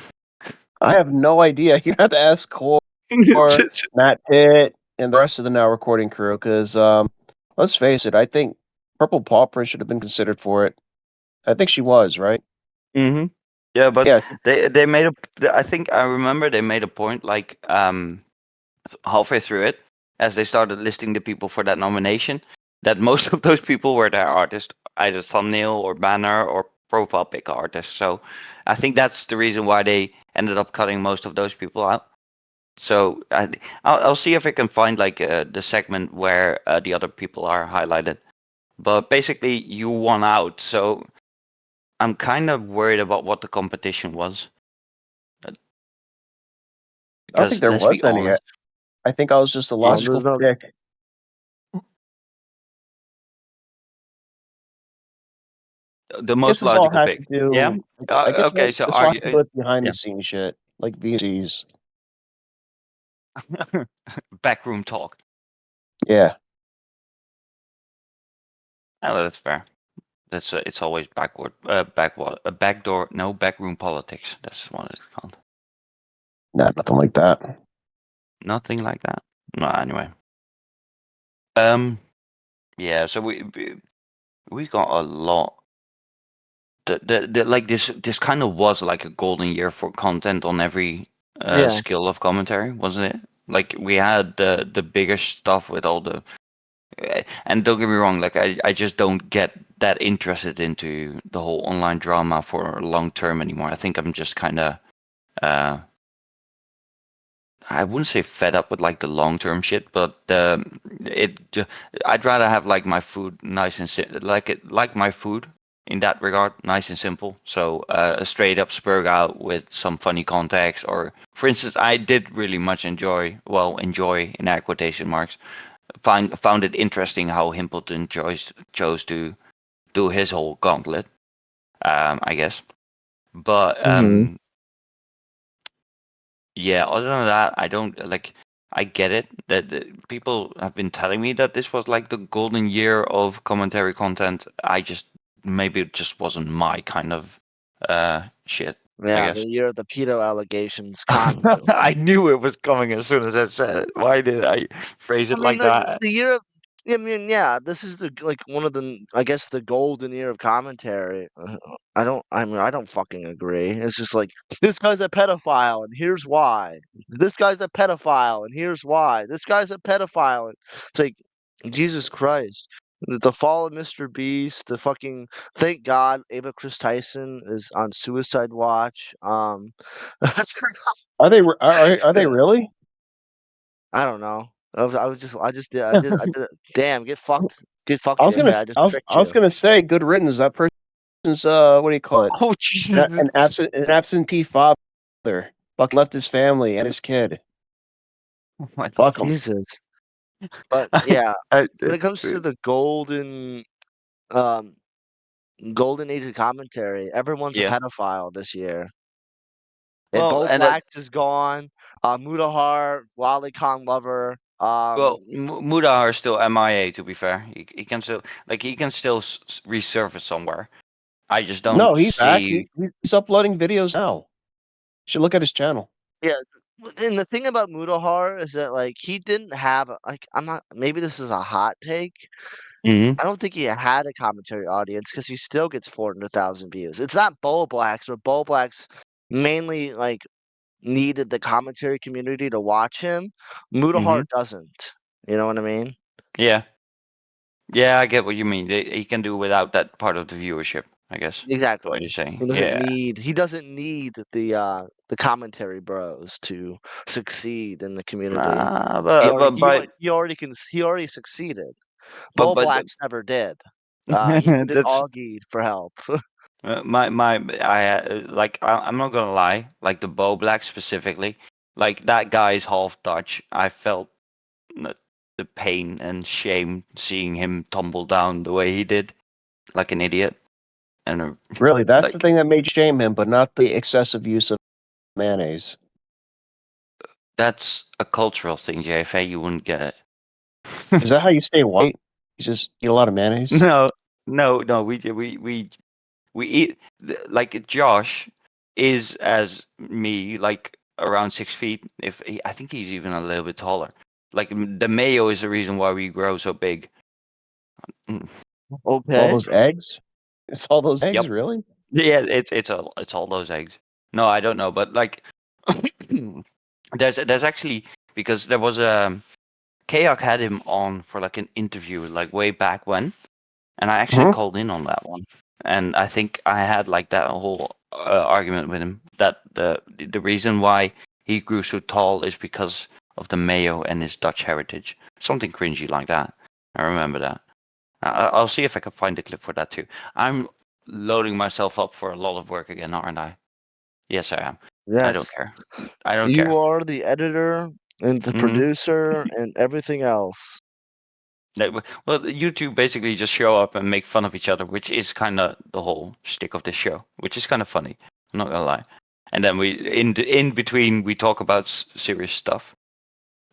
I have no idea. You have to ask Core, Matt Pitt, and the rest of the now recording crew. Because let's face it, I think Purple Paw Print should have been considered for it. I think she was, right? Mm-hmm. Yeah, but Yeah. they made a. I think I remember they made a point like halfway through it, as they started listing the people for that nomination, that most of those people were their artist, either thumbnail or banner or profile pic artists. So I think that's the reason why they ended up cutting most of those people out. So I'll see if I can find like the segment where the other people are highlighted. But basically, you won out. So I'm kind of worried about what the competition was. I don't think Because there let's be was any. honest, I think I was just a Well, logical there's no. pick. the I guess most this all logical had to pick. Yeah. do. I guess Okay. So this are all you? had to do with behind Yeah. the scenes shit, like VGs. Backroom talk. Yeah. Oh, that's fair. That's it's always backdoor, no backroom politics. That's what it's called. Nah, nothing like that. Nothing like that. No, anyway. Yeah. So we got a lot. Like this kind of was like a golden year for content on every Yeah. skill of commentary, wasn't it? Like we had the bigger stuff with all the and don't get me wrong, like I just don't get that interested into the whole online drama for long term anymore. I think I'm just kind of uh I wouldn't say fed up with like the long term shit, but I'd rather have like my food nice and like my food in that regard, nice and simple. So a straight up spurg out with some funny context, or for instance, I did really much enjoy in air quotation marks, found it interesting how Himpleton chose to do his whole gauntlet, I guess. But Hmm. yeah, other than that, I don't like. I get it that people have been telling me that this was like the golden year of commentary content. I just maybe it just wasn't my kind of shit, I Yeah, the guess. year of the pedo allegations constantly. I knew it was coming as soon as I said it. Why did I phrase I it mean, like that? the year of. I mean, yeah, this is like one of the, I guess, the golden year of commentary. I don't. I mean, I don't fucking agree. It's just like this guy's a pedophile, and here's why. This guy's a pedophile, and here's why. This guy's a pedophile. And it's like, Jesus Christ. The fall of Mr. Beast, the fucking thank God Ava Chris Tyson is on suicide watch. Are they? Are they really? I don't know. I did it. Damn, get fucked, I was gonna. JFA. I just I tricked was you. gonna say good riddance. That person's what do you call it? Oh Jesus! An absentee father. Fuck left his family and his kid. Oh my Fuck him. Jesus. But yeah, I, when it comes to the um, golden age of commentary, everyone's a yeah. pedophile this year. And Well, Bo and that Blacks is gone. Mudahar, Wally Khan Lover. well, Mudar is still MIA. To be fair, he can still resurface somewhere. I just No, don't he's back. see. He's uploading videos now. You should look at his channel. Yeah, and the thing about Mudahar is that like he didn't have like I'm not maybe this is a hot take. Hmm. I don't think he had a commentary audience because he still gets 400,000 views. It's not Bo Blacks, or Bo Blacks mainly like needed the commentary community to watch him. Hmm. Mudahar doesn't. You know what I mean? Yeah, yeah, I get what you mean. He can do without that part of the viewership, I guess. That's what you're Exactly. saying. He doesn't Yeah. need the commentary bros to succeed in the community. Nah, He already succeeded. but Bo but Blacks never did. He needed that's Augie for help. my I'm not gonna lie. Like the Bow Black specifically, like that guy's half Dutch. I felt the the pain and shame seeing him tumble down the way he did, like an idiot. And Really, that's the like thing that made you shame him, but not the excessive use of mayonnaise. that's a cultural thing, JFA. You wouldn't get it. Is that how you stay white? You just eat a lot of mayonnaise? No, no. We eat like Josh is as me, like around 6 feet. I think he's even a little bit taller. Like the mayo is the reason why we grow so big. Mm, It's all Okay. those eggs? It's all those eggs, Yep. really? Yeah, it's all those eggs. No, I don't know, but like there's actually because there was a Kayak had him on for like an interview like way back when, and I actually Mhm. called in on that one. And I think I had like that whole argument with him that the reason why he grew so tall is because of the mayo and his Dutch heritage, something cringy like that. I remember that. I'll see if I can find a clip for that too. I'm loading myself up for a lot of work again, aren't I? Yes, I am. I don't Yes. care. I don't care. You are the editor and the Hmm. producer and everything else. Well, you two basically just show up and make fun of each other, which is kind of the whole shtick of this show, which is kind of funny. I'm not gonna lie. And then in between we talk about serious stuff.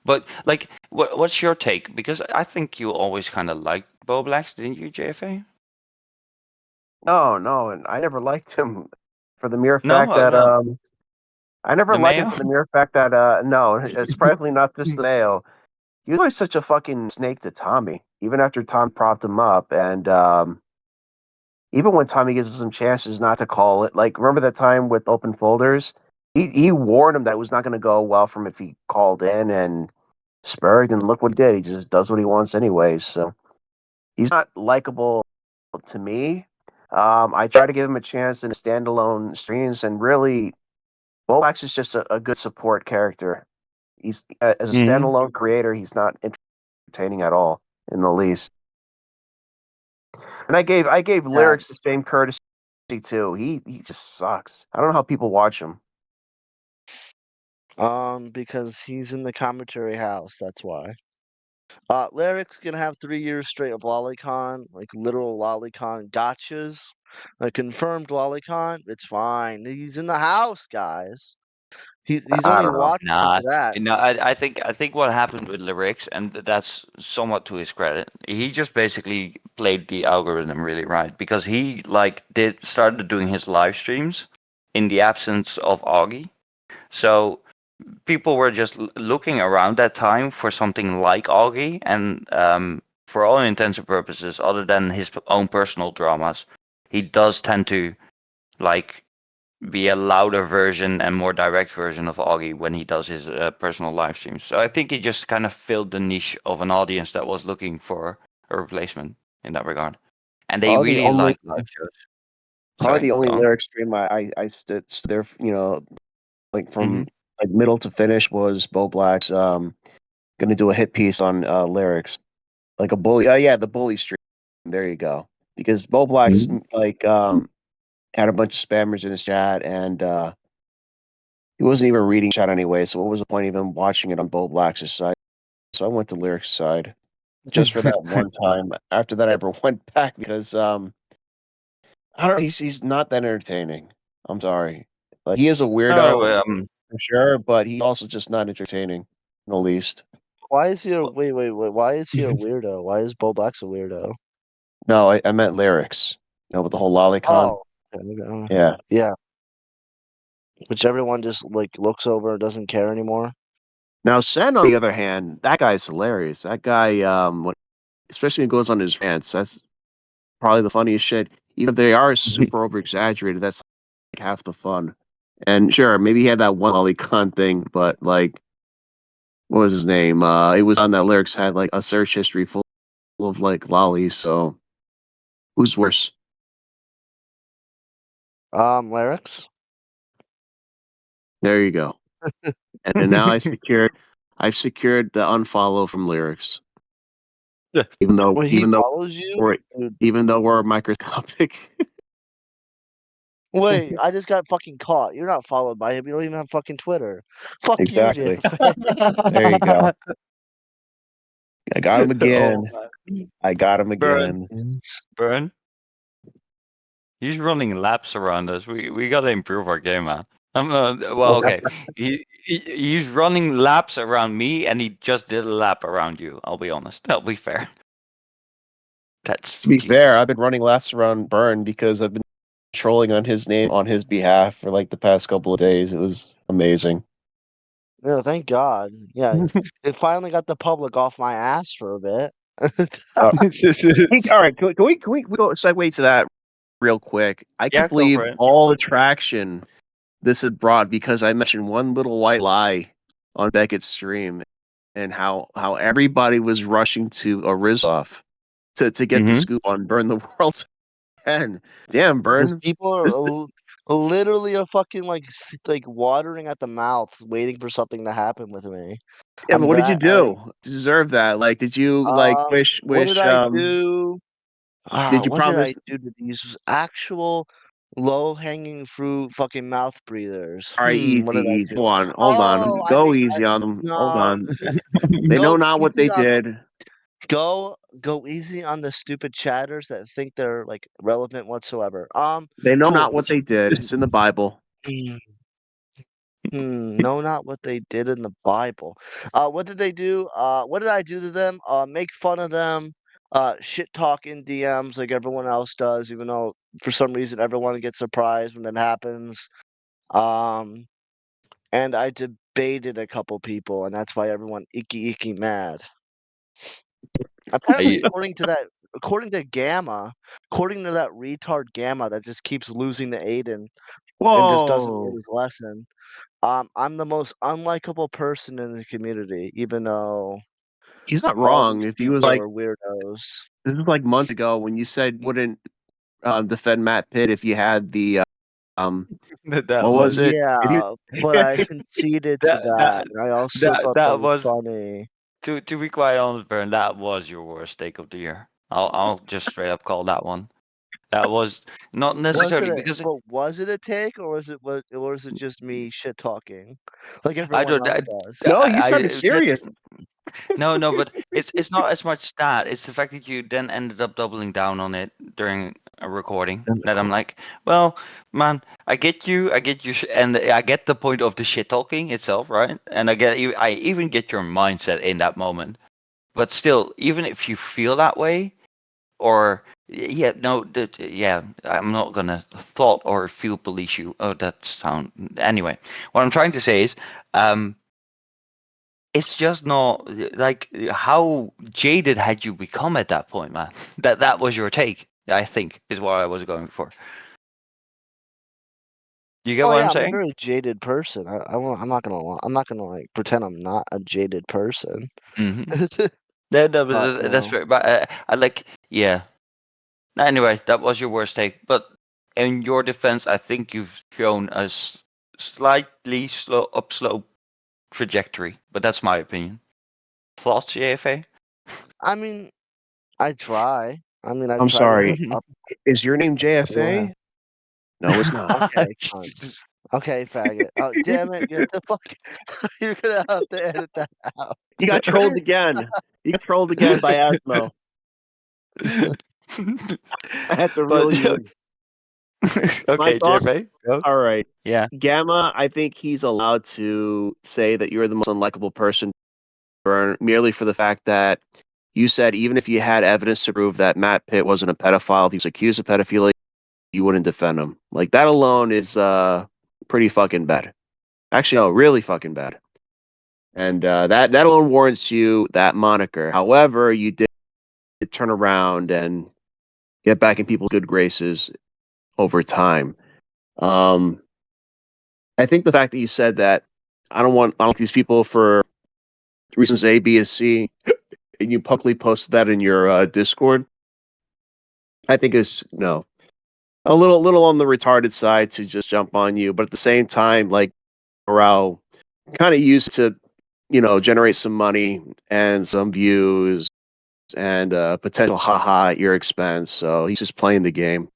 But like, what's your take? Because I think you always kind of liked Bo Blacks, didn't you, JFA? No, no, and I never liked him for the mere No, fact that well, I never the liked him mayo. for the mere fact that no, surprisingly not just the mayo. He was always such a fucking snake to Tommy, even after Tom propped him up, and even when Tommy gives him some chances not to call it. Like remember that time with open folders? He warned him that it was not going to go well for him if he called in and spurred, and look what he did. He just does what he wants anyways. So he's not likable to me. I try to give him a chance in standalone streams, and really, Bolax is just a good support character. He's as a Hmm. standalone creator, he's not entertaining at all in the least. And I gave Yeah. lyrics the same courtesy too. He just sucks. I don't know how people watch him. Because he's in the commentary house, that's why. Lyric's gonna have 3 years straight of lolicon, like literal lolicon gotchas. A confirmed lolicon, it's fine. He's in the house, guys. He's I only don't know. watchable Nah, for that. no, I think what happened with lyrics, and that's somewhat to his credit. He just basically played the algorithm really right because he like did started doing his live streams in the absence of Augie. So people were just looking around that time for something like Augie, and for all intents and purposes, other than his own personal dramas, he does tend to like be a louder version and more direct version of Augie when he does his personal live streams. So I think he just kind of filled the niche of an audience that was looking for a replacement in that regard, and they Probably the really only like live shows. probably Sorry, the only go on. lyric stream I stood there, like Hmm. from like middle to finish was Bo Black's gonna do a hit piece on lyrics. Like a bully. Yeah, the bully stream. There you go. Because Bo Black's like had a bunch of spammers in his chat, and he wasn't even reading chat anyway. So what was the point of even watching it on Bo Black's side? So I went to Lyric's side just for that one time. After that, I never went back because I don't know. He's not that entertaining. I'm sorry. Like he is a weirdo No, for sure, but he also just not entertaining in the least. Why is he a wait? Why is he a weirdo? Why is Bo Black's a weirdo? No, I meant lyrics. With the whole lolicon. Oh, okay, okay. Yeah. Yeah, which everyone just like looks over and doesn't care anymore. Now, Sen, on the other hand, that guy's hilarious. That guy, especially when he goes on his rants, that's probably the funniest shit. Even if they are super over exaggerated, that's like half the fun. And sure, maybe he had that one lolicon thing, but like, what was his name? It was on that lyrics had like a search history full of like lollies. So who's worse? Lyrics. There you go. And now I've secured the unfollow from lyrics. Even though, When he even though follows you, we're, dude. even though we're microscopic. Wait, I just got fucking caught. You're not followed by him. You don't even have fucking Twitter. Fuck you, Exactly. JFA. There you go. I got him Oh again. man. I got him Burn, again. burn. He's running laps around us. We gotta improve our game, man. Well, okay. He's running laps around me, and he just did a lap around you. I'll be honest. That'll be fair. That's To be fair, Jesus. I've been running laps around Burn because I've been trolling on his name on his behalf for like the past couple of days. It was amazing. Yeah, thank God. Yeah, it finally got the public off my ass for a bit. Uh, all right, can we go segue to that real quick? I Yeah, can't go believe for it. all the traction this had brought because I mentioned one little white lie on Beckett's stream and how everybody was rushing to a Rizzoff to get the Mm-hmm. scoop on Burn the World's End. Damn, Because Burn. people This, literally are fucking like watering at the mouth, waiting for something to happen with me. yeah, but I'm what did you that like, do to deserve that? Like, did you like what did I do? did you What did I promise? do to these actual low-hanging fruit fucking mouth breathers? All right, What easy, did I easy. do? Hold Oh, on. I Go think I easy on them. Hold no, on. They know go not what easy they on did. go easy on the stupid chatters that think they're like relevant whatsoever. They know Cool. not what they did. It's in the Bible. No, not what they did in the Bible. What did they do? What did I do to them? Make fun of them. Shit talk in DMs like everyone else does, even though for some reason everyone gets surprised when that happens. Um, and I debated a couple people, and that's why everyone icky mad. Apparently, I, according to Gamma, according to that retard Gamma that just keeps losing to Aiden and just doesn't learn Whoa. his lesson. I'm the most unlikable person in the community, even though He's not all wrong. these If he was people like, are weirdos. this was like months ago when you said you wouldn't defend Matt Pitt if you had the, um, that what was was it? If you, Yeah, but I conceded to that that, that and I also that thought that that was was funny. to be quite honest, Bern. That was your worst take of the year. I'll just straight up call that one. That was not necessarily because Was it a take, or was it just me shit talking, like I everyone don't. else does? no, you sounded serious. No, but it's not as much that. It's the fact that you then ended up doubling down on it during a recording. That I'm like, well, man, I get you, and I get the point of the shit talking itself, right? And I get you. I even get your mindset in that moment. But still, even if you feel that way, or yeah, no, yeah, I'm not gonna thought or feel police you. Oh, that sound anyway. What I'm trying to say is, um it's just not like how jaded had you become at that point, man? That was your take, I think, is what I was going for. You get Oh what I'm yeah, I'm a saying? very jaded person. I'm not gonna I'm not gonna like pretend I'm not a jaded person. Mm-hmm. That But was that's fair. But I like, yeah. Anyway, that was your worst take. But in your defense, I think you've shown a slightly upslope trajectory. But that's my opinion. Thoughts, JFA? I mean, I try. I mean, I I'm try to sorry. Is your name yeah. JFA? No, it's not. Okay, cunt. Okay, faggot. Oh, damn it! Get the fuck. You're gonna have to edit that out. You got trolled again. You got trolled again by Asmo. I had to But reel you in. My okay, thoughts. JFA, go. All right. Yeah. Gamma, I think he's allowed to say that you're the most unlikable person merely for the fact that you said even if you had evidence to prove that Matt Pitt wasn't a pedophile, if he was accused of pedophilia, you wouldn't defend him. Like that alone is pretty fucking bad. Actually, no, really fucking bad. And that alone warrants you that moniker. However, you did turn around and get back in people's good graces over time. Um, I think the fact that you said that I don't want these people for reasons A, B, and C, and you publicly posted that in your Discord. I think it's no a little on the retarded side to just jump on you, but at the same time, like morale kind of used to generate some money and some views and potential haha at your expense. So he's just playing the game.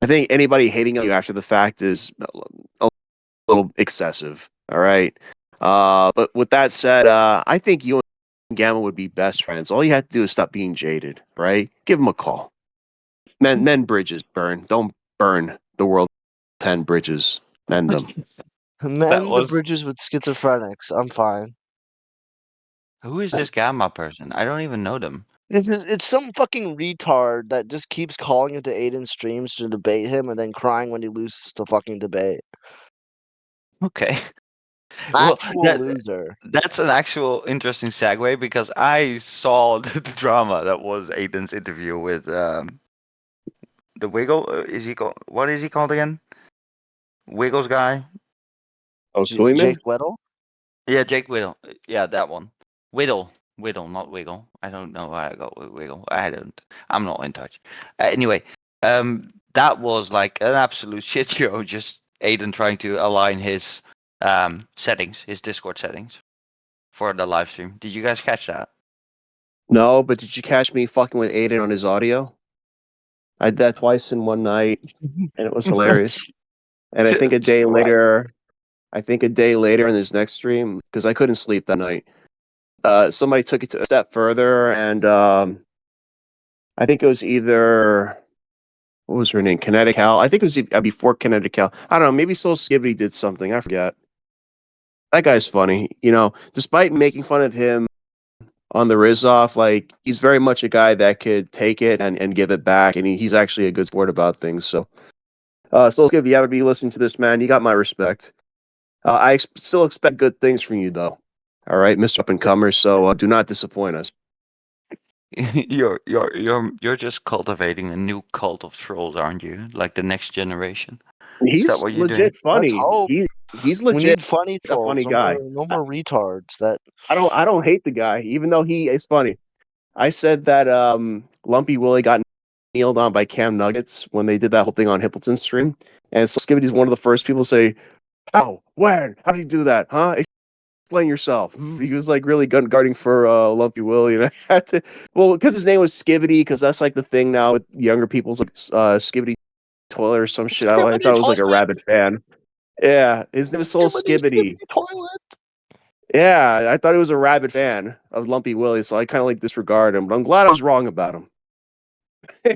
I think anybody hating on you after the fact is a little excessive. All right. But with that said, I think you and Gamma would be best friends. All you have to do is stop being jaded, right? Give him a call. Mend bridges, burn. Don't burn the world 10 bridges. Mend them. That Mend the was bridges with schizophrenics. I'm fine. who is this Gamma person? I don't even know them. It's some fucking retard that just keeps calling into Aiden's streams to debate him and then crying when he loses the fucking debate. Okay. Well, Actual loser. that's an actual interesting segue because I saw the drama that was Aiden's interview with the Wiggle. Is he called? What is he called again? Wiggles guy. Oh, Swimming? Jake Weddle? Yeah, Jake Whittle. Yeah, that one. Whittle, not Wiggle. I don't know why I got with Wiggle. I don't. I'm not in touch. Anyway, that was like an absolute shit show. Just Aiden trying to align his settings, his Discord settings, for the live stream. Did you guys catch that? No, but did you catch me fucking with Aiden on his audio? I did that twice in one night, and it was hilarious. And What? I think a day later in his next stream, because I couldn't sleep that night, somebody took it to a step further, and I think it was either what was her name, Kinetic Hal. I think it was before Kinetic Hal. I don't know. Maybe Soul Skibby did something. I forget. That guy's funny. Despite making fun of him on the Rizoff, like he's very much a guy that could take it and give it back, and he's actually a good sport about things. So, Soul Skibby, you have to be listening to this, man. You got my respect. I still expect good things from you, though. All right, Mr. Up and Comer. So do not disappoint us. You're just cultivating a new cult of trolls, aren't you? Like the next generation. Is that He's what you're doing? legit Let's funny. hope. He's We legit need funny a trolls. funny guy. No I, more retards. That I don't hate the guy, even though he is funny. I said that Lumpy Willie got kneeled on by Cam Nuggets when they did that whole thing on Hippleton's stream, and so Skibbity's one of the first people to say, "How? When? How did you do that? Huh? Explain yourself." He was like really gun guarding for Lumpy Willie, and I had to, well, because his name was Skibity, because that's like the thing now with younger people's like Skibity Toilet or some shit. I thought skibbity it was like a toilet. rabid fan. Yeah, his name is Soul Skibity. Skibbity toilet. Yeah, I thought he was a rabid fan of Lumpy Willie, so I kind of like disregard him. But I'm glad I was wrong about him.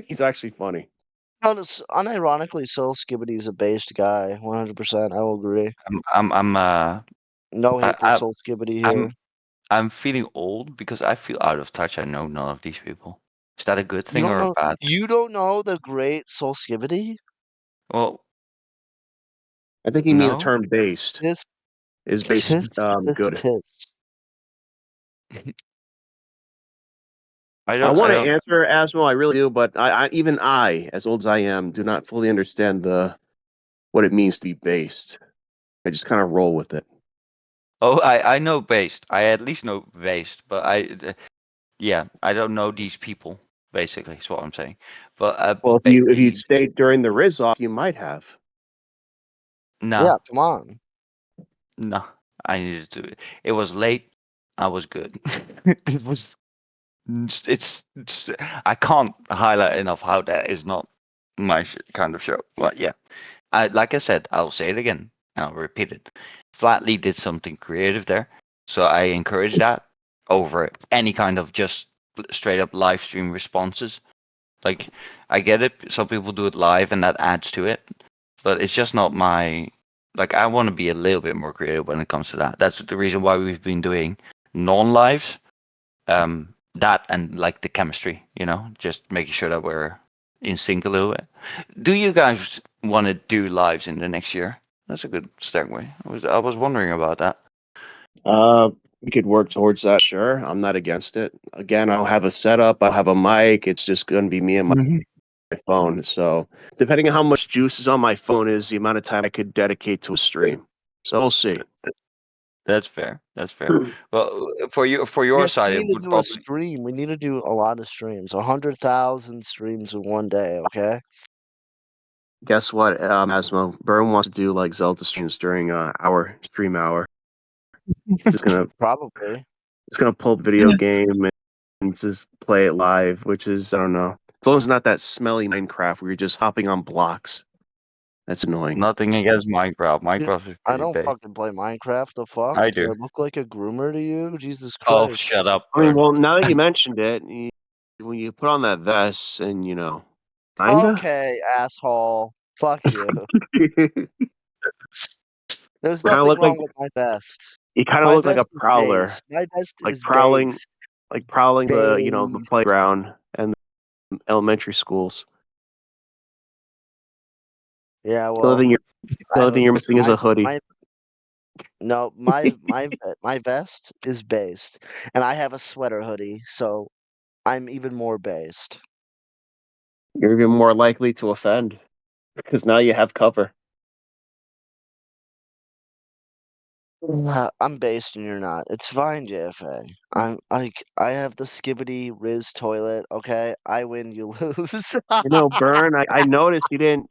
He's actually funny. Unironically, Soul Skibbity is a based guy. 100%. I will agree. I'm No hate for I, Soul Skibbity I'm here. I'm feeling old because I feel out of touch. I know none of these people. Is that a good You thing don't or a know. bad thing? You don't know the great Soul Skibbity? Well, I think you mean the no. term based. Tis, Is based tis, tis, good? tis. I I want to don't. answer Asmo, I really do, but even I, as old as I am, do not fully understand what it means to be based. I just kind of roll with it. Oh, I know based. I at least know based, but yeah, I don't know these people. Basically, is what I'm saying. But Well, if you'd based, stayed during the Riz off, you might have. no, Yeah, come on. no. I needed to. It was late. I was good. It was. It's. I can't highlight enough how that is not my kind of show. But yeah, like I said, I'll say it again. And I'll repeat it. Flatly did something creative there, so I encourage that over any kind of just straight up live stream responses. Like, I get it. Some people do it live, and that adds to it. But it's just not my. Like, I want to be a little bit more creative when it comes to that. That's the reason why we've been doing non-lives. That and like the chemistry, just making sure that we're in sync a little bit. Do you guys want to do lives in the next year? That's a good segue. I was wondering about that. We could work towards that. Sure, I'm not against it. Again, I don't have a setup. I have a mic. It's just going to be me and Mhm. my phone. So, depending on how much juice is on my phone, is the amount of time I could dedicate to a stream. So we'll see. That's fair. That's fair. Well, for your Yes, side, we it need to would do a probably stream. We need to do a lot of streams. 100,000 streams in one day. Okay. Guess what, Asmo? Burn wants to do like Zelda streams during our stream hour. Just gonna Probably. it's gonna pull up video game and just play it live, which is I don't know. As long as it's not that smelly Minecraft where you're just hopping on blocks. That's annoying. nothing against Minecraft. Yeah, Minecraft is I pretty don't big. fucking play Minecraft. The fuck? I Do do. I look like a groomer to you? Jesus Oh, Christ. shut up, I mean, Burn. well, now that you mentioned it, when you put on that vest and kinda. Okay, asshole. Fuck you. you There's kind of nothing look like wrong with my vest. you kind of My look like a vest is prowler, based. My vest like is prowling, based. the Based. playground and the elementary schools. Yeah, The only well, thing you're, the I only have thing you're missing is a hoodie. my no, my vest is based, and I have a sweater hoodie, so I'm even more based. You're even more likely to offend because now you have cover. I'm based and you're not. It's fine, JFA. I'm like I have the Skibbity Riz toilet. Okay, I win, you lose. Burn. I noticed you didn't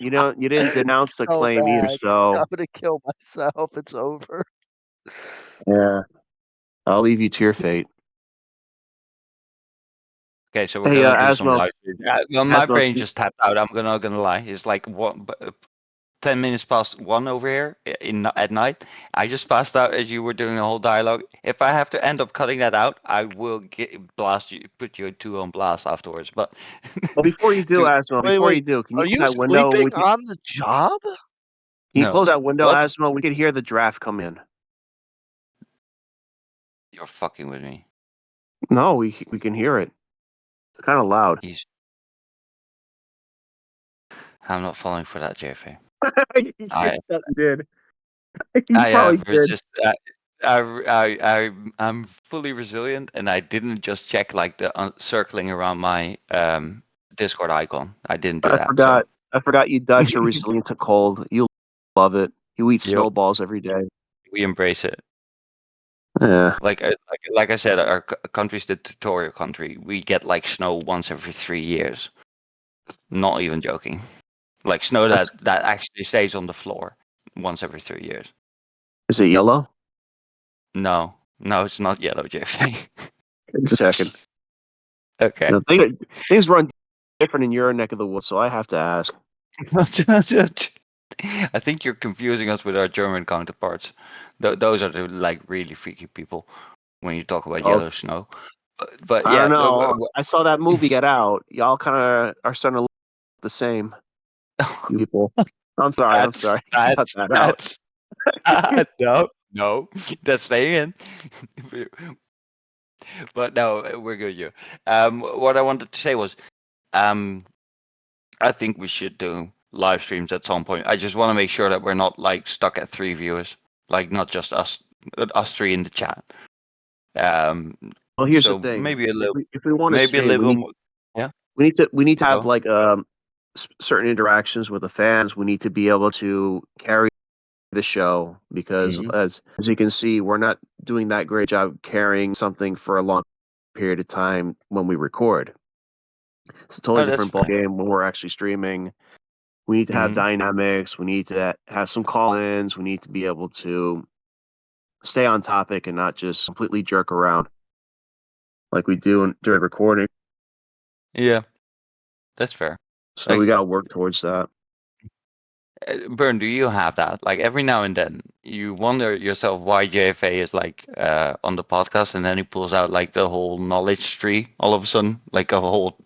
denounce the So claim either. bad. I'm So gonna kill myself. It's over. yeah, I'll leave you to your fate. Okay, so we're Hey, gonna do some Asmo, live. Well, my Asmo, brain just tapped out. I'm not gonna lie. It's like 10 minutes past 1 over here at night. I just passed out as you were doing a whole dialogue. If I have to end up cutting that out, I will put you two on blast afterwards. But well, before you do, to Asmo, Wait, before you wait. do, can you Are close you that window? sleeping on the job? Can you no, close that window, What? Asmo? We could hear the draft come in. you're fucking with me. No, we can hear it. It's kind of loud. He's. I'm not falling for that, JFA. You I probably did. You I probably am. It's did. just I'm fully resilient, and I didn't just check like the circling around my Discord icon. I didn't do I that. So forgot. I forgot you Dutch are resilient to cold. You love it. You eat yep, snowballs every day. we embrace it. Yeah, Like I said, our country's the tutorial country. We get like snow once every 3 years. Not even joking. Like snow that's. that actually stays on the floor once every 3 years. Is it yellow? No, no, it's not yellow, JFA. Just checking. Okay. Things run different in your neck of the woods, so I have to ask. I think you're confusing us with our German counterparts. Those are the like really freaky people when you talk about Oh, yellow snow. But I yeah, don't know. I saw that movie Get Out. Y'all kind of are starting to look the same. You people. I'm sorry. I'm that's sorry. Cut that out. that's no, no, that's staying in. But no, we're good. You. What I wanted to say was, um, I think we should do live streams at some point. I just want to make sure that we're not like stuck at 3 viewers, like not just us three in the chat. Um, Well, here's the so thing. maybe a little, If we want to maybe a stream, little more. Yeah. we need to have Go. like certain interactions with the fans. We need to be able to carry the show because Hmm. as you can see, we're not doing that great job carrying something for a long period of time when we record. It's a totally Oh, that's different ball fair. game when we're actually streaming. We need to have Hmm. dynamics. We need to have some call-ins. We need to be able to stay on topic and not just completely jerk around like we do during recording. Yeah, that's fair. So we Like, got to work towards that. Bern, do you have that? Like every now and then, you wonder yourself why JFA is like on the podcast, and then he pulls out like the whole knowledge tree all of a sudden, like a whole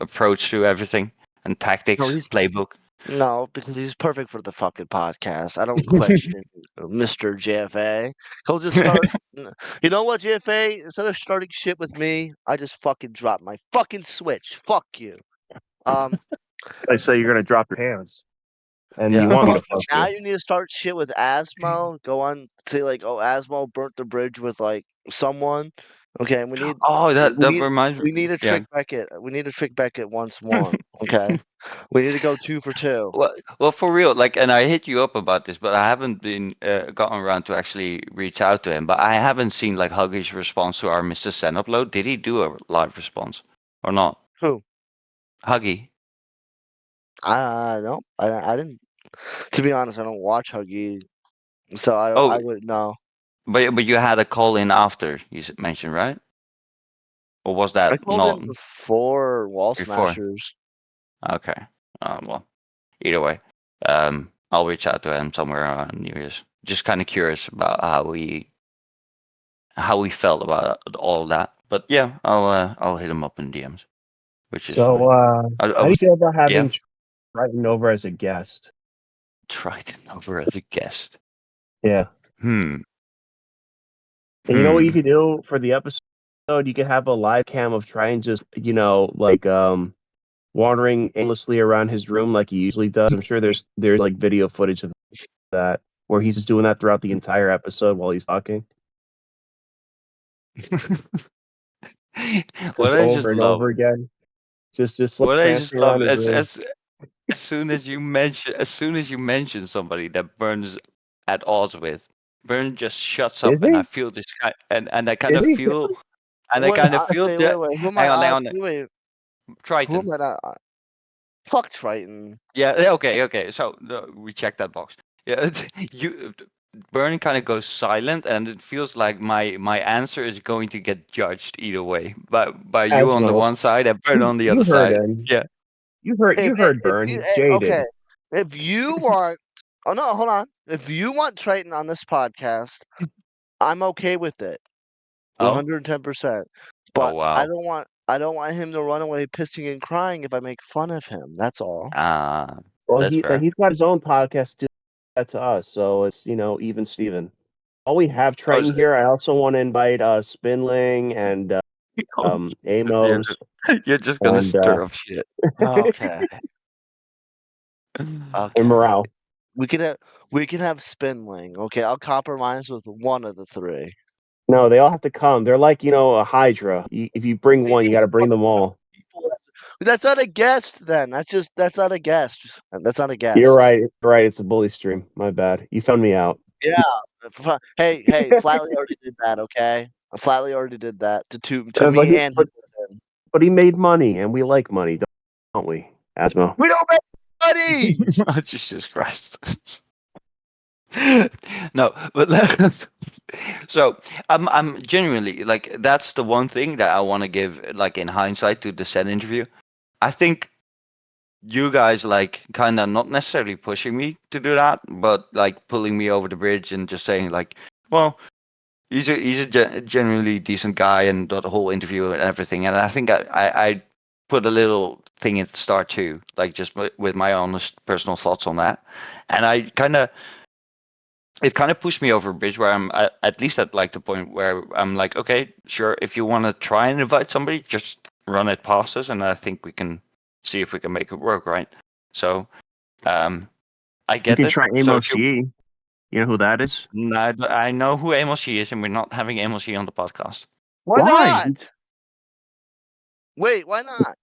approach to everything and No, tactics, he's playbook. no, because he's perfect for the fucking podcast. I don't question Mr. JFA. He'll just start. You know what, JFA? Instead of starting shit with me, I just fucking drop my fucking switch. Fuck you. Um, I say you're gonna drop your hands, and you yeah. want me to Fuck. fuck Now you. you need to start shit with Asmo. Go on, say like, oh, Asmo burnt the bridge with like someone. Okay, and we need Oh, that we that need reminds we need me. to Yeah. trick Beckett. We need to trick Beckett once more. Okay, we need to go 2 for 2. Well, for real, like, and I hit you up about this, but I haven't been gotten around to actually reach out to him. But I haven't seen like Huggy's response to our Mr. Sen upload. Did he do a live response or not? Who? Huggy. No, I didn't. To be honest, I don't watch Huggy, so I Oh, wouldn't know. but you had a call in after you mentioned, right? Or was I that called not in before Wall before? Smashers. Okay. Well, either way, I'll reach out to him somewhere around New Year's. Just kind of curious about how we felt about all that. But yeah, I'll hit him up in DMs, which is So, fine. I how do you was feel about yeah having Triton over as a guest? Triton over as a guest. Yeah. Hmm. And you know what you Hmm. could do for the episode? You could have a live cam of Triton just, wandering aimlessly around his room like he usually does. I'm sure there's like video footage of that where he's just doing that throughout the entire episode while he's talking, What just I over just and love. over again. Just like What I just prancing love around his room. as soon as you mention somebody that Burns at odds with, Burns just shuts Is up, and I he? feel this guy, and I kind Is of he? feel, Wait, okay, that. wait. Who am I Hang on, hang odds? on. Wait, who am Triton. I? Fuck Triton. Yeah. Okay. Okay. So we check that box. Yeah. You. Burn kind of goes silent, and it feels like my answer is going to get judged either way. By you on the Asmo. one side and Burn You on the you other heard side. him. Yeah. You heard If Burn. you He's jaded. okay, if you want, oh no, hold on. If you want Triton on this podcast, I'm okay with it, Oh. 110%. Oh But wow. I don't want him to run away pissing and crying if I make fun of him. That's all. Ah. Well, That's fair. he's got his own podcast to do that to us, so it's even Steven. While we have Oh, Triton here, I also want to invite Spinling and you're Amos just, you're just gonna and stir up shit. Okay, and okay. Morale. We can have Spinling. Okay, I'll compromise with one of the three. No, they all have to come. They're like a Hydra. If you bring one, you got to bring them all. That's not a guest then. That's not a guest. That's not a You're guest. right. You're right. It's a bully stream. My bad. You found me out. Yeah. Hey, Flatley already did that, okay? Flatley already did that to Uh, but me he and but, Hamilton. but he made money, and we like money, don't we, Asmo? We don't make money. Oh, Jesus Christ. No, but so I'm genuinely like that's the one thing that I want to give like in hindsight to the said interview. I think you guys like kind of not necessarily pushing me to do that, but like pulling me over the bridge and just saying like, well, he's a genuinely decent guy and the whole interview and everything. And I think I put a little thing at the start too, like just with my honest personal thoughts on that, and it kind of pushed me over a bridge where I'm at least at like the point where I'm like, okay, sure, if you want to try and invite somebody, just run it past us, and I think we can see if we can make it work, right? So, I You get can it. try So Amos if you, Yee. You know who that is? I know who Amos She is, and we're not having Amos She on the podcast. Why Why? not? Wait, why not?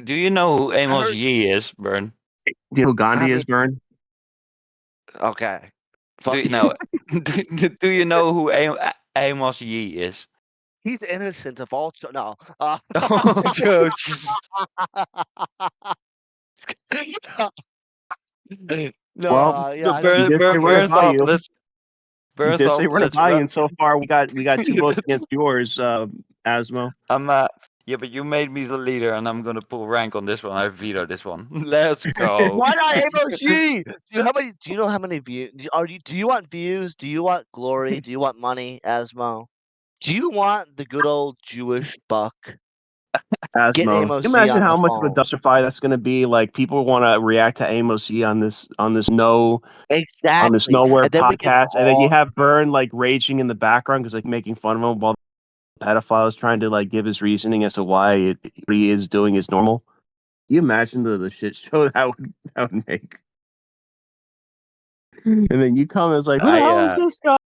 Do you know who I Amos heard. Yee is, Bern? You know who I Gandhi is, mean, Burn? okay. Do Fuck. you know? Do you know who Amos Yee is? He's innocent of all. No. Oh, Jesus. No. Well, Yeah. I know you who did say Burn, we're gonna Gandhi Burn is. buy thought you. let's You Burn did say thought we're gonna let's buy you, run. and so far we got 2 votes against yours, Asmo. I'm yeah, but you made me the leader, and I'm gonna pull rank on this one. I veto this one. Let's go. Why not AMOG? Do you know how many views? Do you want views? Do you want glory? Do you want money, Asmo? Do you want the good old Jewish buck? Get Asmo. Can Amos you G imagine on the how much of a phone. dumpster fire that's gonna be? Like people want to react to Amos Yee on this Exactly. nowhere And then we can podcast, and then you all have Burn like raging in the background because like making fun of him while the pedophile is trying to like give his reasoning as to why what he is doing is normal. Can you imagine the shit show that would make? And then you come as like, who the I hell is this guy?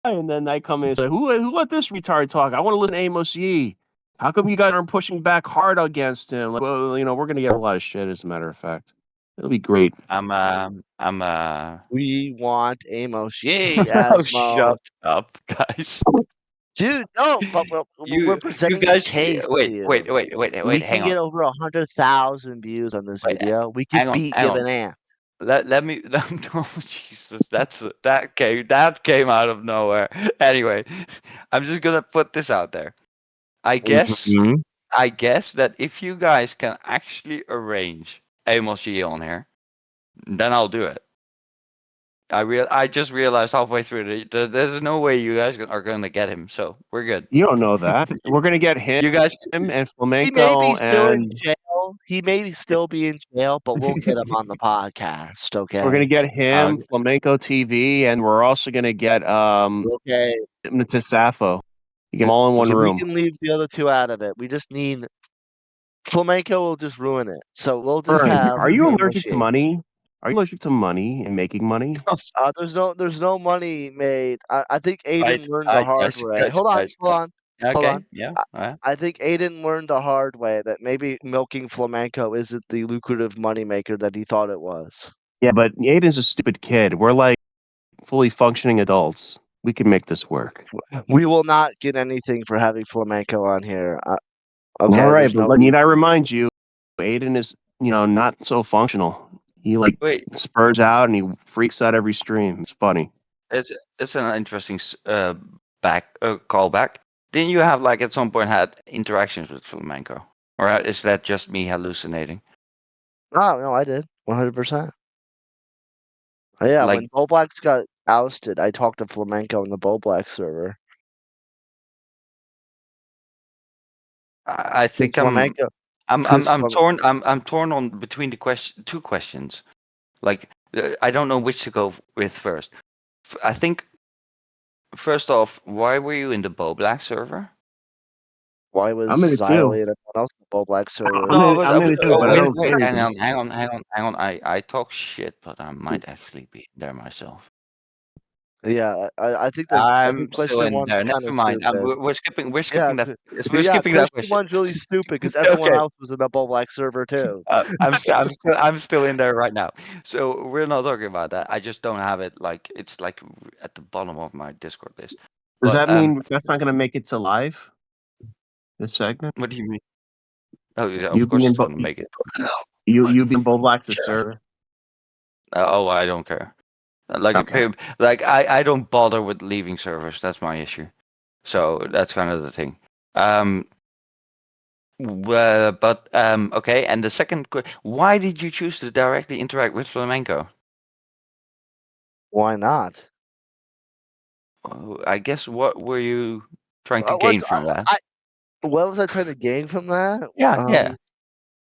And then I come in and say, who let this retard talk? I want to listen to Amos Yee. How come you guys aren't pushing back hard against him? Like, well, we're going to get a lot of shit, as a matter of fact. It'll be great. We want Amos Yee, Oh, Asmo. shut up, guys. Dude, no, but we're You presenting a guys, case to wait, you. We hang can on. get over 100,000 views on this Wait, video. We hang could on, beat hang on. Gibbon Ant. Let me. Oh, Jesus, that came out of nowhere. Anyway, I'm just gonna put this out there. I guess Mhm. I guess that if you guys can actually arrange Amos G on here, then I'll do it. I just realized halfway through that there's no way you guys are gonna get him, so we're good. You don't know that. We're going to get him You guys, and He may be Flamenco still in and jail. He may still be in jail, but we'll get him on the podcast, we're going to okay? get him, Flamenco TV, and we're also going to get Okay. Hypnotist Sappho. You get them all in one Okay, we room. can leave the other two out of it. We just need Flamenco will just ruin it. So we'll just Vern, have are you Amos allergic to Yee. money? Are you allergic to money and making money? There's no money made. I think Aiden learned the I hard guys, way. guys, Hold on, guys. hold on, hold Okay, on. yeah, I think Aiden learned the hard way that maybe milking flamenco isn't the lucrative moneymaker that he thought it was. Yeah, but Aiden's a stupid kid. We're like fully functioning adults. We can make this work. We will not get anything for having flamenco on here. All Okay, right, there's but no need I reason. remind you, Aiden is, not so functional. He like wait. spurs out and he freaks out every stream. It's funny. It's an interesting callback. Didn't you have like at some point had interactions with flamenco, or is that just me hallucinating? Oh no, I did 100%. Yeah, Like when Bull Blacks got ousted, I talked to flamenco in the Bull Black server. I Because think flamenco, I'm torn. I'm torn on between two questions. Like I don't know which to go with first. I think first off, why were you in the Bow Black server? why was I'm in it Xylee too. and everyone else in the Bull Black server? No, I'm in it too, oh, but I wait, don't say wait, hang anything. on, hang on, hang on, hang on. I talk shit, but I might actually be there myself. Yeah, I think I'm still question in one's there. kind Never of mind. stupid. We're skipping. We're Yeah, skipping that. We're yeah. skipping that Question question. one's really stupid because everyone Okay. else was in the Bull Black server too. I'm still in there right now. So we're not talking about that. I just don't have it like it's like at the bottom of my Discord list. Does But that mean that's not going to make it to live? This segment? what do you mean? Oh yeah, You of course being it's gonna make it. you being Bull Black the server? Oh, I don't care. Okay. Like I don't bother with leaving servers. That's my issue. So that's kind of the thing. Um, but okay. And the second, why did you choose to directly interact with flamenco? Why not? I guess what were you trying to What's gain from that? what was I trying to gain from that? Yeah, yeah.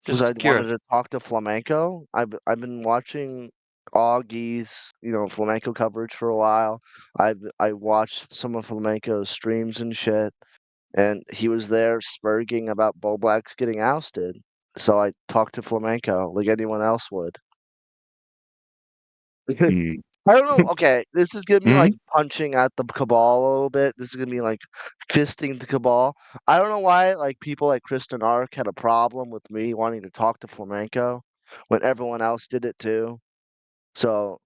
Was I Just wanted curious. to talk to flamenco. I've been watching Augie's flamenco coverage for a while. I watched some of flamenco's streams and shit, and he was there spurging about Bo Blacks getting ousted. So I talked to flamenco like anyone else would. Mm. I don't know. Okay, this is gonna be like Mhm. punching at the cabal a little bit. This is gonna be like fisting the cabal. I don't know why like people like Kristen Ark had a problem with me wanting to talk to flamenco when everyone else did it too. So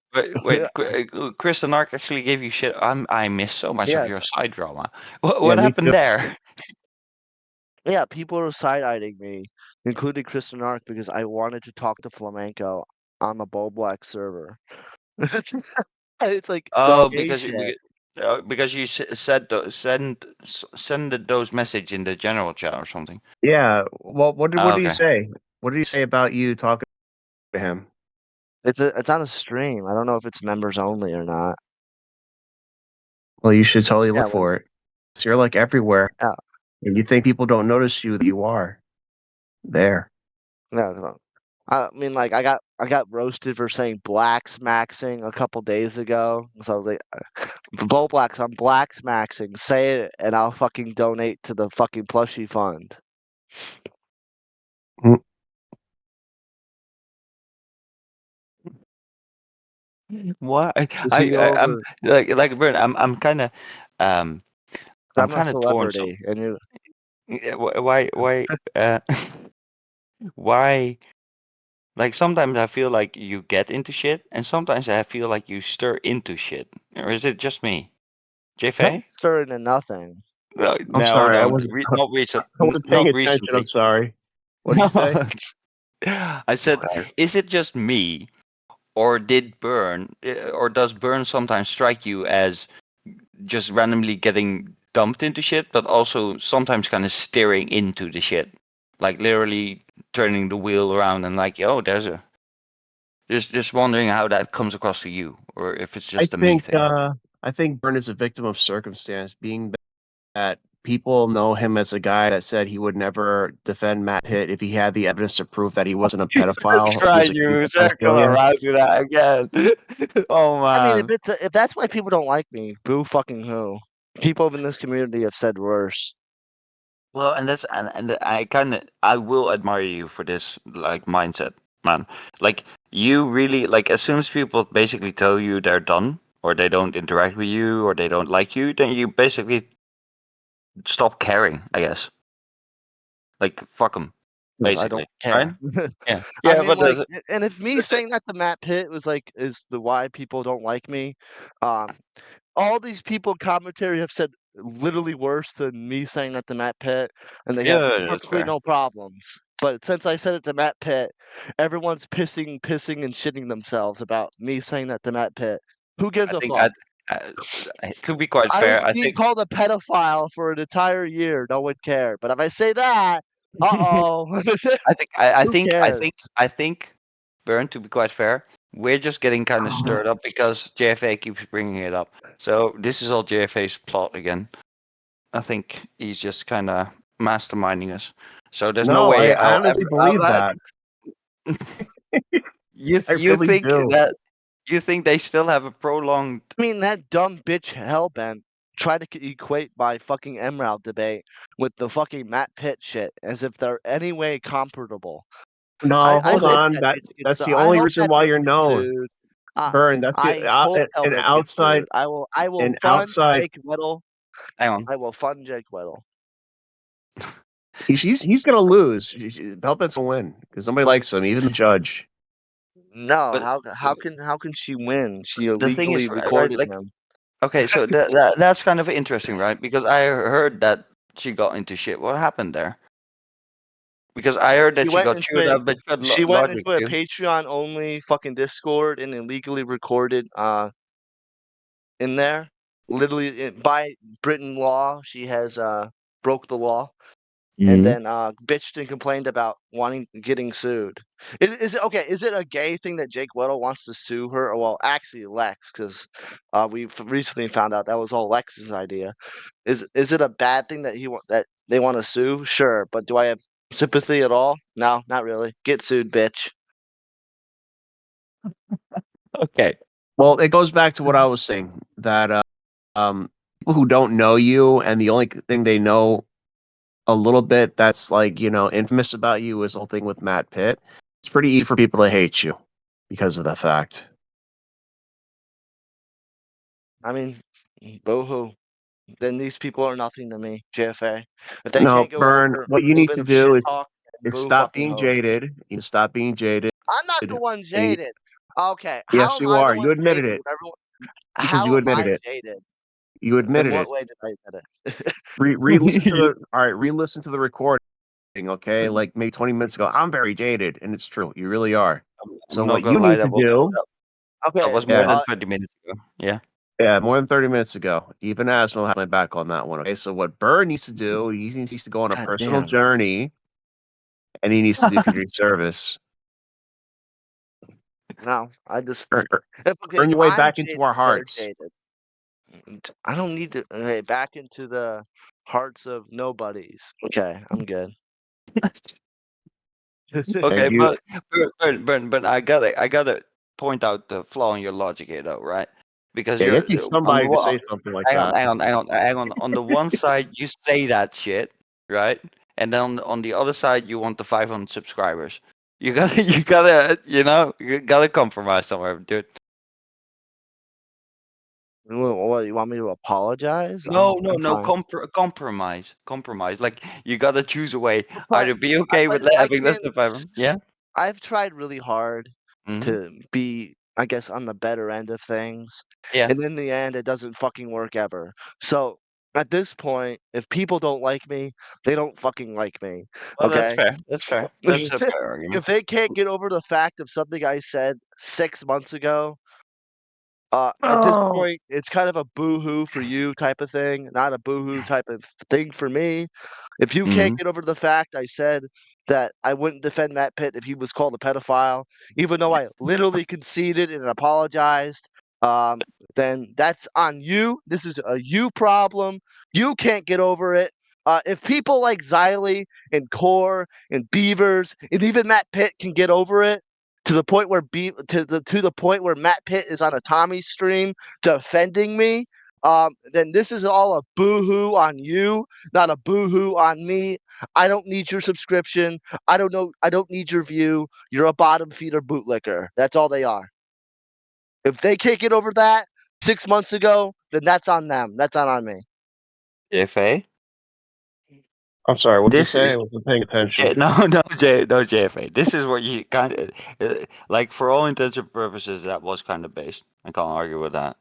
Chris and Ark actually gave you shit. I miss so much of yes, your side drama. What Yeah, what me too. happened there? yeah, people are side eyeing me, including Kristen Ark, because I wanted to talk to flamenco on the Bo Black server. It's like Oh, gay shit. because you said send those message in the general chat or something. Yeah. Well, what Oh, did he okay. say? What did he say about you talking to him? It's on a stream. I don't know if it's members only or not. Well, you should totally Yeah, look for it. So you're like everywhere. yeah, And you think people don't notice you that you are there. no, no. I mean, like, I got roasted for saying blacks maxing a couple days ago. So I was like, Bull Blacks, I'm blacks maxing. Say it, and I'll fucking donate to the fucking plushie fund. Mm. Why? Is he I'm over? like Bern. I'm kind of um I'm I'm a kind of torn. So celebrity, and you. why why? Like sometimes I feel like you get into shit, and sometimes I feel like you stir into shit. Or is it just me? I'm JFA? stirring into nothing. No, I'm no, sorry, I no, wasn't. not recent, I wasn't paying not attention. I'm recently. sorry. What did No, you say? I said, Okay. is it just me, or or does Burn sometimes strike you as just randomly getting dumped into shit, but also sometimes kind of steering into the shit, like literally turning the wheel around and like, oh, there's a just wondering how that comes across to you, or if it's I just a me think thing. I think Byrne is a victim of circumstance, being that people know him as a guy that said he would never defend Matt Pitt if he had the evidence to prove that he wasn't a Jesus pedophile, like he was Christ, accused you of circle pedophilia. around to that again. Oh I mean, man. if that's why people don't like me, boo fucking who. People in this community have said worse. Well, and that's and I kind of I will admire you for this like mindset, man. Like you really like as soon as people basically tell you they're done or they don't interact with you or they don't like you, then you basically stop caring, I guess. Like fuck them, Because I don't basically, right? care. Yeah, I yeah, mean, but like, that's and if me saying that to Matt Pitt was like, is the why people don't like me, um, all these people in commentary have said literally worse than me saying that to Matt Pitt, and they have yeah, that's perfectly fair. no problems. But since I said it to Matt Pitt, everyone's pissing, and shitting themselves about me saying that to Matt Pitt. Who gives I a think fuck? I to be quite I was fair, I being think called a pedophile for an entire year. No one cared. But if I say that, uh-oh, I who think cares? I think Bern, to be quite fair, we're just getting kind of stirred up because JFA keeps bringing it up. So this is all JFA's plot again. I think he's just kind of masterminding us. So there's no No, way I honestly believe that. I you really think do. that you think they still have a prolonged. I mean, that dumb bitch Hellbent tried to equate my fucking Emerald debate with the fucking Matt Pitt shit as if they're any way comparable. No, I hold hope on. that bitch gets That's sued. the I only hope reason that why bitch you're gets known. sued. Burn. That's the I hope an Hellbent gets outside sued. I will an fund outside. Jake Whittle. Hang on. I will fund Jake Whittle. He's gonna lose. Helpets will win because nobody likes him, even the judge. No, But how can she win? She the thing illegally is, right? recorded Like, him. okay, so that's kind of interesting, right? Because I heard that she got into shit. What happened there? Because I heard She that she went got into chewed a up, but she got she went logic into a too. Patreon only fucking Discord and illegally recorded in there. Literally by Britain law, she has broke the law and Mhm. then bitched and complained about getting sued. Is it okay? Is it a gay thing that Jake Weddle wants to sue her? Well, actually, Lex, because we've recently found out that was all Lex's idea. Is it a bad thing that that they want to sue? Sure, but do I have sympathy at all? No, not really. Get sued, bitch. Okay. Well, it goes back to what I was saying that people who don't know you and the only thing they know a little bit that's like infamous about you is the whole thing with Matt Pitt. It's pretty easy for people to hate you because of that fact. I mean, boo-hoo. Then these people are nothing to me, JFA. If they No, can't go Burn. over a What you little need bit to of shit do is talk, boo stop fucking being ho. jaded. You need to stop being jaded. I'm not the one And jaded. Okay, how yes, am you I the are. one You admitted jaded it when everyone? because How you am admitted I it. jaded? You In admitted what it. way did I admit it? Re-listen to the all right. Re-listen to the recording. Okay, like maybe 20 minutes ago. I'm very jaded, and it's true. You really are. So I'm not what gonna you lie, need to do? that Okay, was more Yes. than 20 minutes ago. Yeah. Yeah, more than 30 minutes ago. Even Asmo had my back on that one. Okay, so what Burr needs to do, he needs to go on a God personal damn. journey and he needs to do community service. No, I just Earn, okay. earn If your way I'm back into jaded, our they're hearts. jaded. I don't need to. Okay, back into the hearts of nobodies. Okay, I'm good. Okay, And you, but I gotta point out the flaw in your logic here, though, right? Because yeah, you're get you on the somebody to say something like hang on, that. hang on, hang on, hang on. On the one side, you say that shit, right? And then on the other side, you want the 500 subscribers. You gotta, you gotta compromise somewhere, dude. What, you want me to apologize? No, I'm no, fine. compromise. Like you gotta choose a way. But Either be okay with I having less can't. than 5 Yeah. I've tried really hard Hmm. to be, I guess, on the better end of things, Yeah. and in the end, it doesn't fucking work ever. So at this point, if people don't like me, they don't fucking like me. Well, that's Okay? fair. That's fair. That's a fair argument. If they can't get over the fact of something I said 6 months ago, at this Oh, point, it's kind of a boo-hoo for you type of thing, not a boo-hoo type of thing for me. If you can't Hmm. get over the fact I said that I wouldn't defend Matt Pitt if he was called a pedophile, even though I literally conceded and apologized, um, then that's on you. This is a you problem. You can't get over it. If people like Xylee and Core and Beavers and even Matt Pitt can get over it, to the point where to the point where Matt Pitt is on a Tommy stream defending me, then this is all a boo-hoo on you, not a boo-hoo on me. I don't need your subscription. I don't know. I don't need your view. You're a bottom feeder bootlicker. That's all they are. If they can't get over that 6 months ago, then that's on them. That's not on me. JFA. I'm sorry. What'd you This say? I is wasn't paying attention. no JFA. This is what you kind of like for all intents and purposes. That was kind of based. I can't argue with that.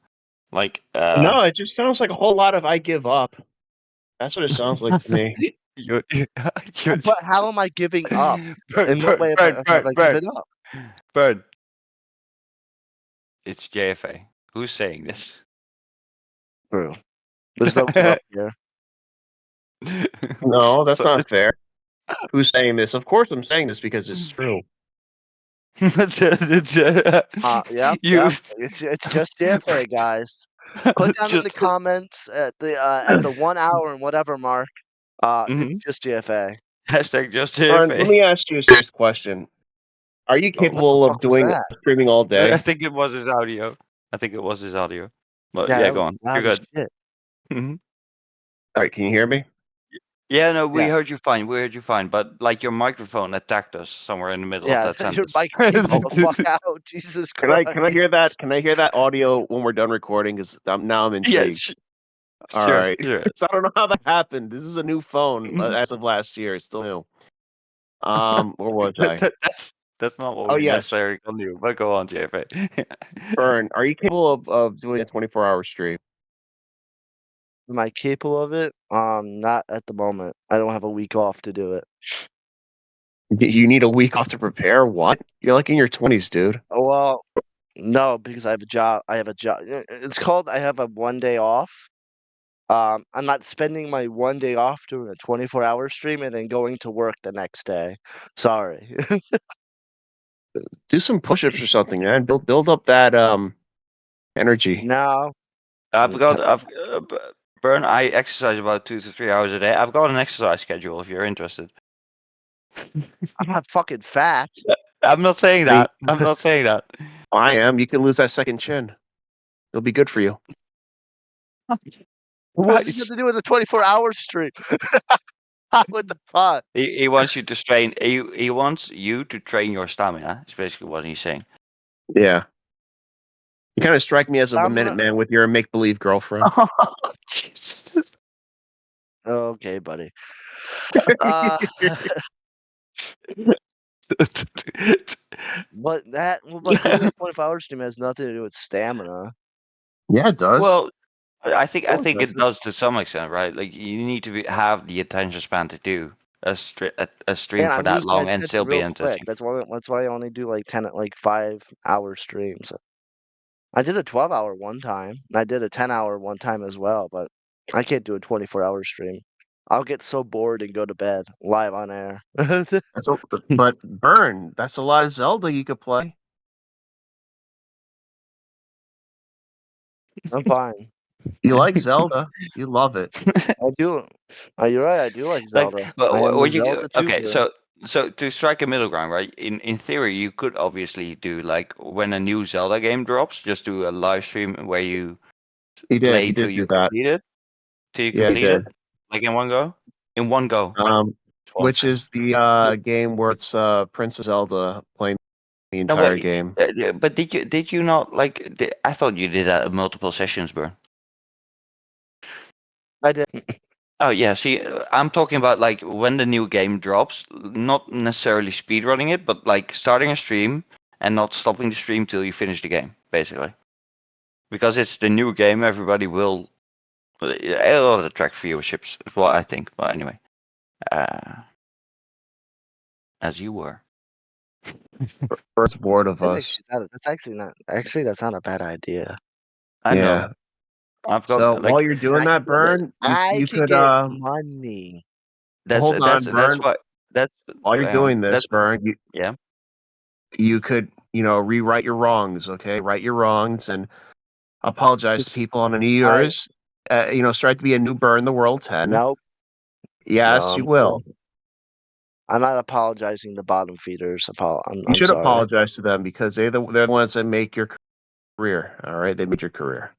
Like, No, it just sounds like a whole lot of "I give up." That's what it sounds like to me. you, you, But how am I giving up? Bird, In what way have I given up? Bird. It's JFA. Who's saying this? True. There's no give up here. No, that's So not fair. Who's saying this? Of course, I'm saying this because it's true. you Yep. It's just JFA, guys. Put down in the just comments at the 1 hour and whatever mark. It's Mhm. just JFA. Hashtag just Aaron, let JFA. me ask you a serious question. Are you Oh, what the capable of fuck was doing that? streaming all I day? think it was his audio. I think it was his audio. But Yeah, yeah, that go was on. You're loud as good. shit. Mhm. All right, can you hear me? Yeah, no, we Yeah, heard you fine. We heard you fine. But like your microphone attacked us somewhere in the middle of yeah. that Your sentence. mic came the fuck out. Jesus Can I Christ. hear that? Can I hear that audio when we're done recording? Because now I'm Yeah, intrigued. All sure, right. sure. So I don't know how that happened. This is a new phone as of last year. It's still new. Where was I? That's not what Oh we yes, necessarily can do. But go on, JFA. Burn. Are you capable of doing a 24-hour stream? Am I capable of it? Not at the moment. I don't have a week off to do it. You need a week off to prepare? What? You're like in your 20s, dude. Oh, well, no, because I have a job. I have a job. It's called I have a 1 day off. I'm not spending my 1 day off doing a 24-hour stream and then going to work the next day. Sorry. Do some push-ups or something, man. Build up that energy. No. I've Mm, got I've Burn. I exercise about 2 to 3 hours a day. I've got an exercise schedule if you're interested. I'm not fucking fat. I'm not saying I mean, that. I'm not saying that. I am. You can lose that second chin. It'll be good for you. What does this have Guys, to do with a 24-hour stream? What the fuck? he wants you to train. He wants you to train your stamina. Is basically what he's saying. Yeah. You kind of strike me as a I'm gonna. Minuteman with your make-believe girlfriend. Oh, Jesus. Okay, buddy. Uh, but doing a 24-hour stream has nothing to do with stamina. Yeah, it does. Well, I think No, it it doesn't. does to some extent, right? Like you need to have the attention span to do a stream And I for that lose my long and attention still be real quick. interesting. That's why I only do like 5-hour streams. I did a 12-hour one time, and I did a 10-hour one time as well, but I can't do a 24-hour stream. I'll get so bored and go to bed live on air. But Burn, that's a lot of Zelda you could play. I'm fine. You like Zelda. You love it. I do. You're right. I do like Like, Zelda. but I am a what you Zelda okay? tuber. So to strike a middle ground, right? In theory, you could obviously do like when a new Zelda game drops, just do a live stream where you He did. He play did do that. till you Yeah, he complete did. it, like in one go. In one go. Um, That's what I'm which saying. is the game where it's Princess Zelda playing the No, what? entire game. But did you not like? I thought you did that at multiple sessions, bro. I did. Oh yeah, see, I'm talking about like when the new game drops, not necessarily speedrunning it, but like starting a stream and not stopping the stream till you finish the game, basically. Because it's the new game, everybody will it'll attract viewerships, is what I think. But anyway, uh, as you were. First board of That's us. actually that's actually not that's not a bad idea. I Yeah. know. I've So got while like you're And doing that, Burn, I you could could get money. hold on, that's Burn. what that's While you're doing this, that's Burn, yeah. you could, rewrite your wrongs, okay? Write your wrongs and apologize to Just people on a New I Year's. Strive to be a new Burn the World 10. nope. No, Yes, you I'm good. will. I'm not apologizing to bottom feeders. You I'm should sorry. apologize to them because they're the ones that make your career. All right, they made your career.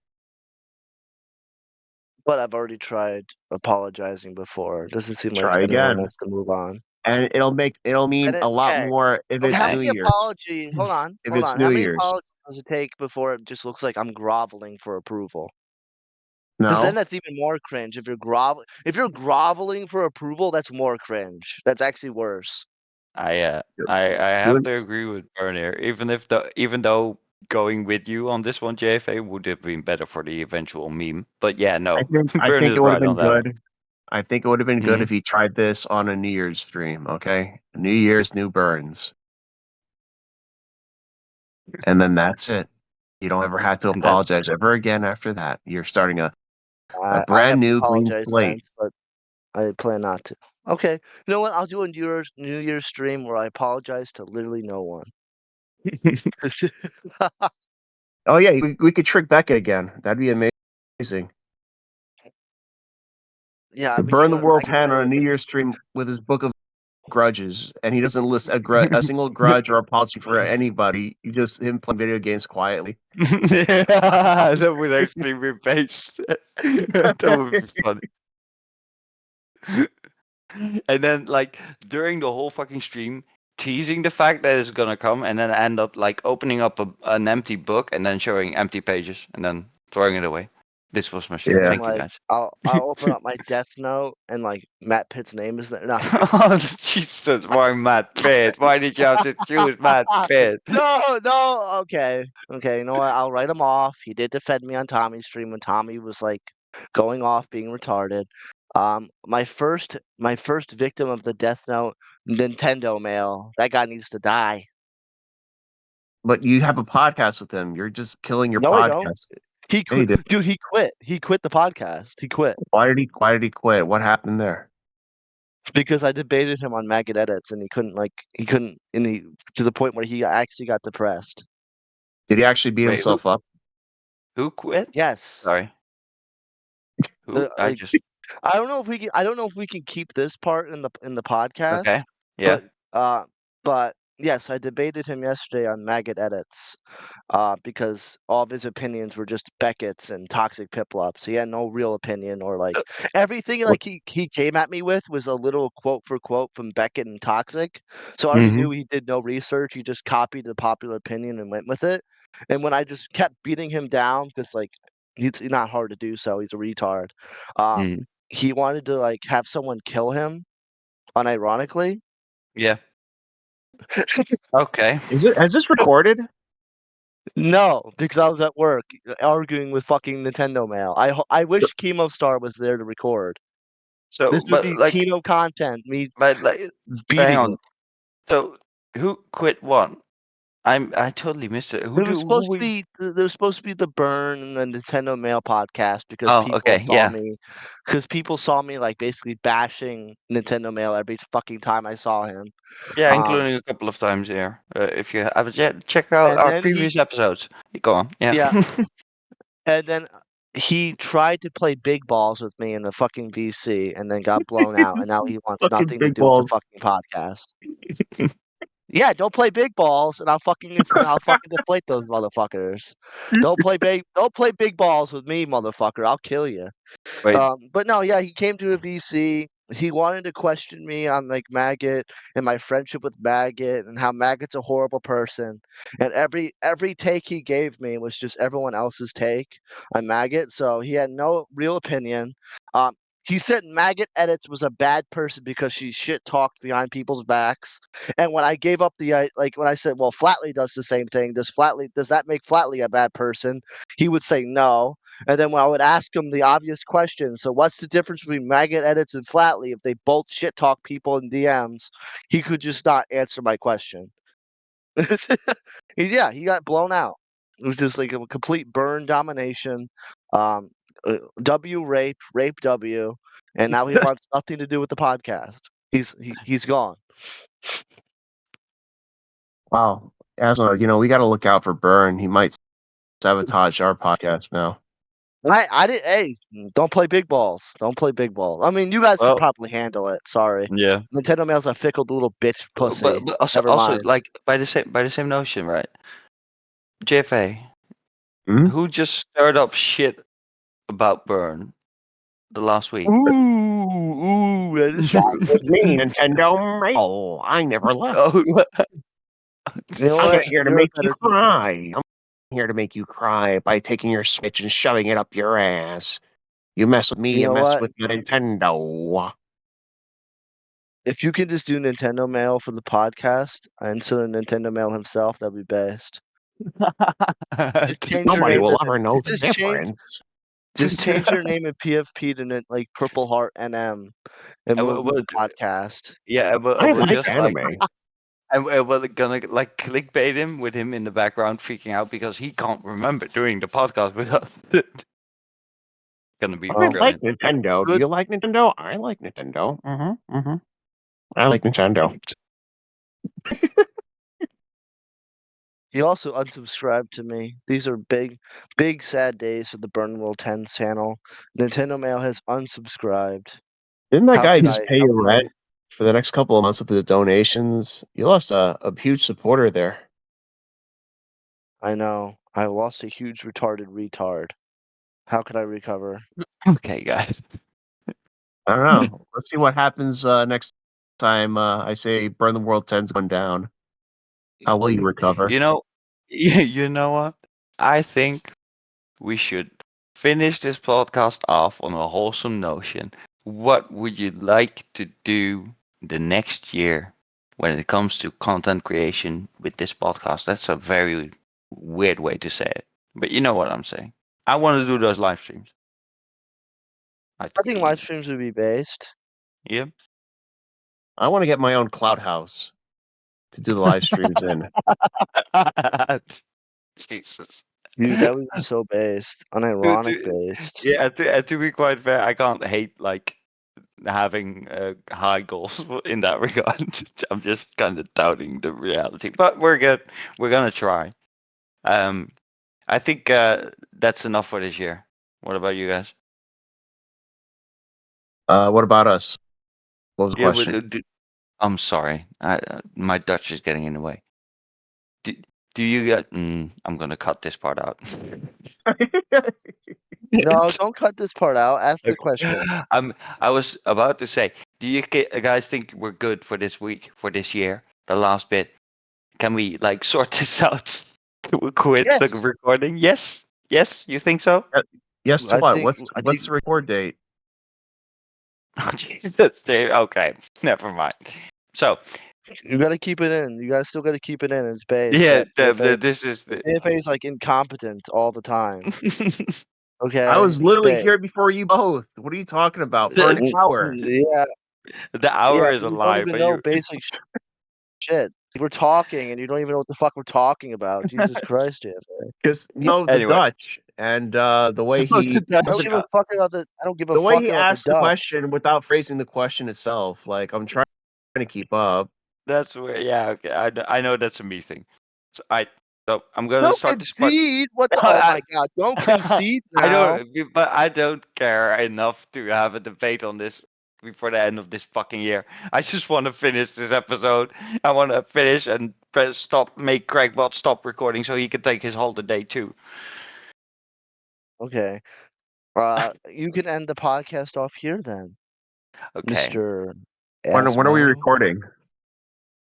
But I've already tried apologizing before. It doesn't seem like Try anyone again, wants to move on. and it'll mean a lot Okay. more if And it's how Okay. New many Year's. apologies? Hold on, If hold it's on. How New many Year's, apologies does it take before it just looks like I'm groveling for approval? Because then no. that's even more cringe. If you're groveling for approval, that's more cringe. That's actually worse. I have to agree with Bernier. Even though going with you on this one, JFA would have been better for the eventual meme. But yeah, I no, think I Burn think is it would have right been on that one. good. I think it would have been good Hmm. if he tried this on a New Year's stream. Okay, New Year's, new burns, and then that's it. You don't ever have to And that's apologize ever again after that. You're starting a I brand haven't new clean apologized slate. since, but I plan not to. Okay. You know what? I'll do a New Year's stream where I apologize to literally no one. Oh yeah, we could trick Beckett again. That'd be amazing. Yeah, To we can burn the go to world Megan 10 on a Edit. New Year's stream with his book of grudges, and he doesn't list a single grudge or apology for anybody. He just him playing video games quietly. Yeah, that would actually be based. That would be funny. And then like during the whole fucking stream, teasing the fact that it's gonna come, and then end up like opening up an empty book and then showing empty pages and then throwing it away. This was my stream. Yeah. And Thank you like guys. I'll open up my Death Note and like Matt Pitt's name is there. No, Oh Jesus! Why Matt Pitt? Why did you have to choose Matt Pitt? no. Okay, okay. You know what? I'll write him off. He did defend me on Tommy's stream when Tommy was like going off being retarded. My first victim of the Death Note Nintendo mail. That guy needs to die. But you have a podcast with him. You're just killing your No, I don't. podcast. He Yeah, you quit, did. dude. He quit. He quit the podcast. He quit Why did he quit? What happened there? because I debated him on maggot edits, and he couldn't, and he to the point where he actually got depressed. Did he actually beat Wait, himself up? who quit? Yes. Sorry, who? I Like just I don't know if we can keep this part in the podcast, okay. Yeah. but but yes, I debated him yesterday on maggot edits, because all of his opinions were just Beckett's and toxic piplups. He had no real opinion or like everything What? like he came at me with was a little quote for quote from Beckett and Toxic. So I already Hmm. knew he did no research. He just copied the popular opinion and went with it. And when I just kept beating him down because like it's not hard to do so, he's a retard. Mm. He wanted to like have someone kill him unironically. Yeah. Okay. Has this recorded? No, because I was at work arguing with fucking Nintendo Mail. I So, wish Chemo Star was there to record. So, This would but be like, Kino content, me like, hang beating on. him. So, who quit what? I totally missed it. It was Who supposed to we? be there was supposed to be the Burn and the Nintendo Mail podcast Oh, okay. Yeah. because people saw me like basically bashing Nintendo Mail every fucking time I saw him. Yeah, Um, including a couple of times here. If you have yet, check out and our then previous episodes. Go on. Yeah. yeah, and then he tried to play big balls with me in the fucking VC and then got blown out, and now he wants fucking nothing to big do with the balls. fucking podcast. Yeah, don't play big balls, and I'll fucking deflate those motherfuckers. Don't play big balls with me, motherfucker. I'll kill you. Wait. But no, yeah, he came to a VC. he wanted to question me on like Maggot and my friendship with Maggot and how Maggot's a horrible person. And every take he gave me was just everyone else's take on Maggot. So he had no real opinion. He said Maggot Edits was a bad person because she shit talked behind people's backs. And when I gave up like when I said, well, Flatley does the same thing. Does that make Flatley a bad person? He would say no. And then when I would ask him the obvious question, so what's the difference between Maggot Edits and Flatley if they both shit talk people in DMs? He could just not answer my question. He got blown out. It was just like a complete burn domination. Um, W rape W, and now he wants nothing to do with the podcast. He's gone. Wow. Asma, we got to look out for Burn. He might sabotage our podcast now. I did. Hey, don't play big balls. Don't play big ball. I mean, you guys can Well, probably handle it. Sorry, yeah. Nintendo Mail's a fickle little bitch pussy. But also, Never mind. like by the same notion, right? JFA, Hmm? who just stirred up shit about Burn the last week? Ooh, that is That true. was me, Nintendo Mail. I never left. Oh, You know I'm what? just here to You're a make you better. cry. I'm here to make you cry by taking your Switch and shoving it up your ass. You mess with me, You you know mess what? with the Nintendo. If you can just do Nintendo Mail for the podcast instead of Nintendo Mail himself, that'd be best. Just change your Nobody name will to ever know the just change difference. just change your name in PFP to like Purple Heart NM, and we'll do the podcast. yeah, I we'll like just like, anime. and we're gonna like clickbait him with him in the background freaking out because he can't remember doing the podcast with us. Gonna be I like brilliant. Nintendo. Do Good. you like Nintendo? I like Nintendo. I like Nintendo. He also unsubscribed to me. These are big sad days for the Burn World 10 channel. Nintendo Mail has unsubscribed. Didn't that How guy can just I? pay How you can I? rent for the next couple of months of the donations? You lost a huge supporter there. I know. I lost a huge retarded retard. How could I recover? Okay, guys. I don't know. Let's see what happens next time I say Burn the World 10's going down. How will you recover? You know, you know what? I think we should finish this podcast off on a wholesome notion. What would you like to do the next year when it comes to content creation with this podcast? That's a very weird way to say it, but you know what I'm saying. I want to do those live streams. I think live streams would be based. Yeah. I want to get my own cloud house to do the live streams in. Jesus. Dude, that would be so based. Unironic based. Yeah, to be quite fair, I can't hate like having high goals in that regard. I'm just kind of doubting the reality, but we're good. We're gonna try. Um, I think that's enough for this year. What about you guys? What about us? What was the Yeah, question? I'm sorry. My Dutch is getting in the way. Do, do you get? I'm gonna cut this part out. No, don't cut this part out. Ask the Okay. question. I was about to say, do you guys think we're good for this week, for this year, the last bit? Can we like sort this out? Can we quit the Yes. recording? Yes. Yes. You think so? Yes to I what? think I What's think the record date? Oh, Jesus, Dave. Okay. Never mind. So you gotta keep it in. You guys still gotta keep it in. It's based yeah, that JFA this is the. JFA is like incompetent all the time. I Okay? was It's literally based. here before you both. What are you talking about? For an hour. Yeah, The yeah, hour is but a you don't lie, even but know you. basic shit. We're talking and you don't even know what the fuck we're talking about. Jesus Christ, JFA. Because the Anyway. Dutch and the way he I don't give a fuck about the the way fuck he about the asked the Dutch. question without phrasing the question itself. Like I'm trying to keep up. That's where. Yeah. Okay. I know that's a me thing. So I'm gonna Don't start this part. concede. What the oh I, my god, don't concede I now. don't, but I don't care enough to have a debate on this before the end of this fucking year. I just want to finish this episode. I want to finish and make Craigbot stop recording so he can take his holiday too. Okay. You can end the podcast off here then. Okay. Mr. When are we Asmo. recording?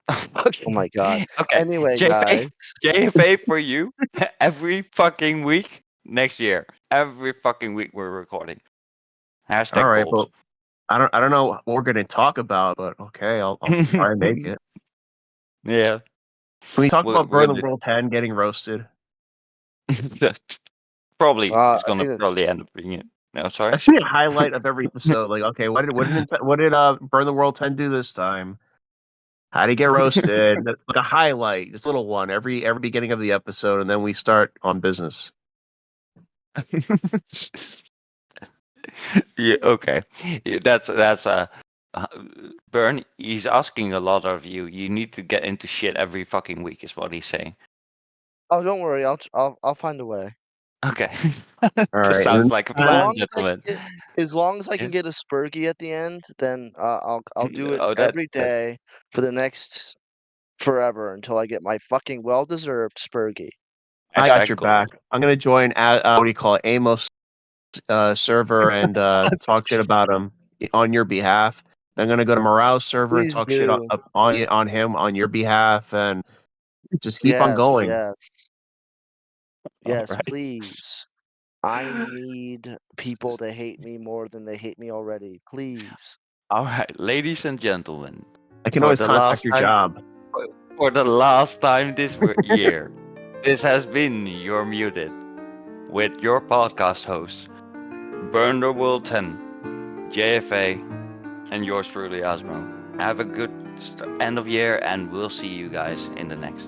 Oh my god. Okay. Anyway, JFA, guys. JFA for you every fucking week next year. Every fucking week we're recording. Hashtag All right, goals. but I don't know what we're gonna talk about, but okay, I'll try and make it. Yeah. Can we talk We're, about we're Burn the gonna World 10 getting roasted? probably I it's gonna think probably end up being it. No, sorry. That should be a highlight of every episode. Like, okay, what did Burn the World 10 do this time? How would he get roasted? That's like a highlight, just a little one every beginning of the episode, and then we start on business. Yeah. Okay. Yeah, that's uh, Burn. He's asking a lot of you. You need to get into shit every fucking week, is what he's saying. Oh, don't worry. I'll find a way. Okay. All Just right, sounds like a As plan, long as I gentlemen. can get, as long as I Yeah. can get a Spurgy at the end, then I'll do it Oh, every that day for the next forever until I get my fucking well-deserved Spurgy. I got hashtag your goals. back. I'm gonna join. What do you call it? Amos server and talk shit about him on your behalf. I'm gonna go to Morale's server and Please talk shit do. on him on your behalf, and just keep on Yes, going. yes, All yes, right. please. I need people to hate me more than they hate me already. Please. All right, ladies and gentlemen, I can for always the contact last your time, job. for the last time this year, this has been You're Muted with your podcast hosts, Burn the World 10, JFA, and yours truly, Osmo. Have a good end of year, and we'll see you guys in the next.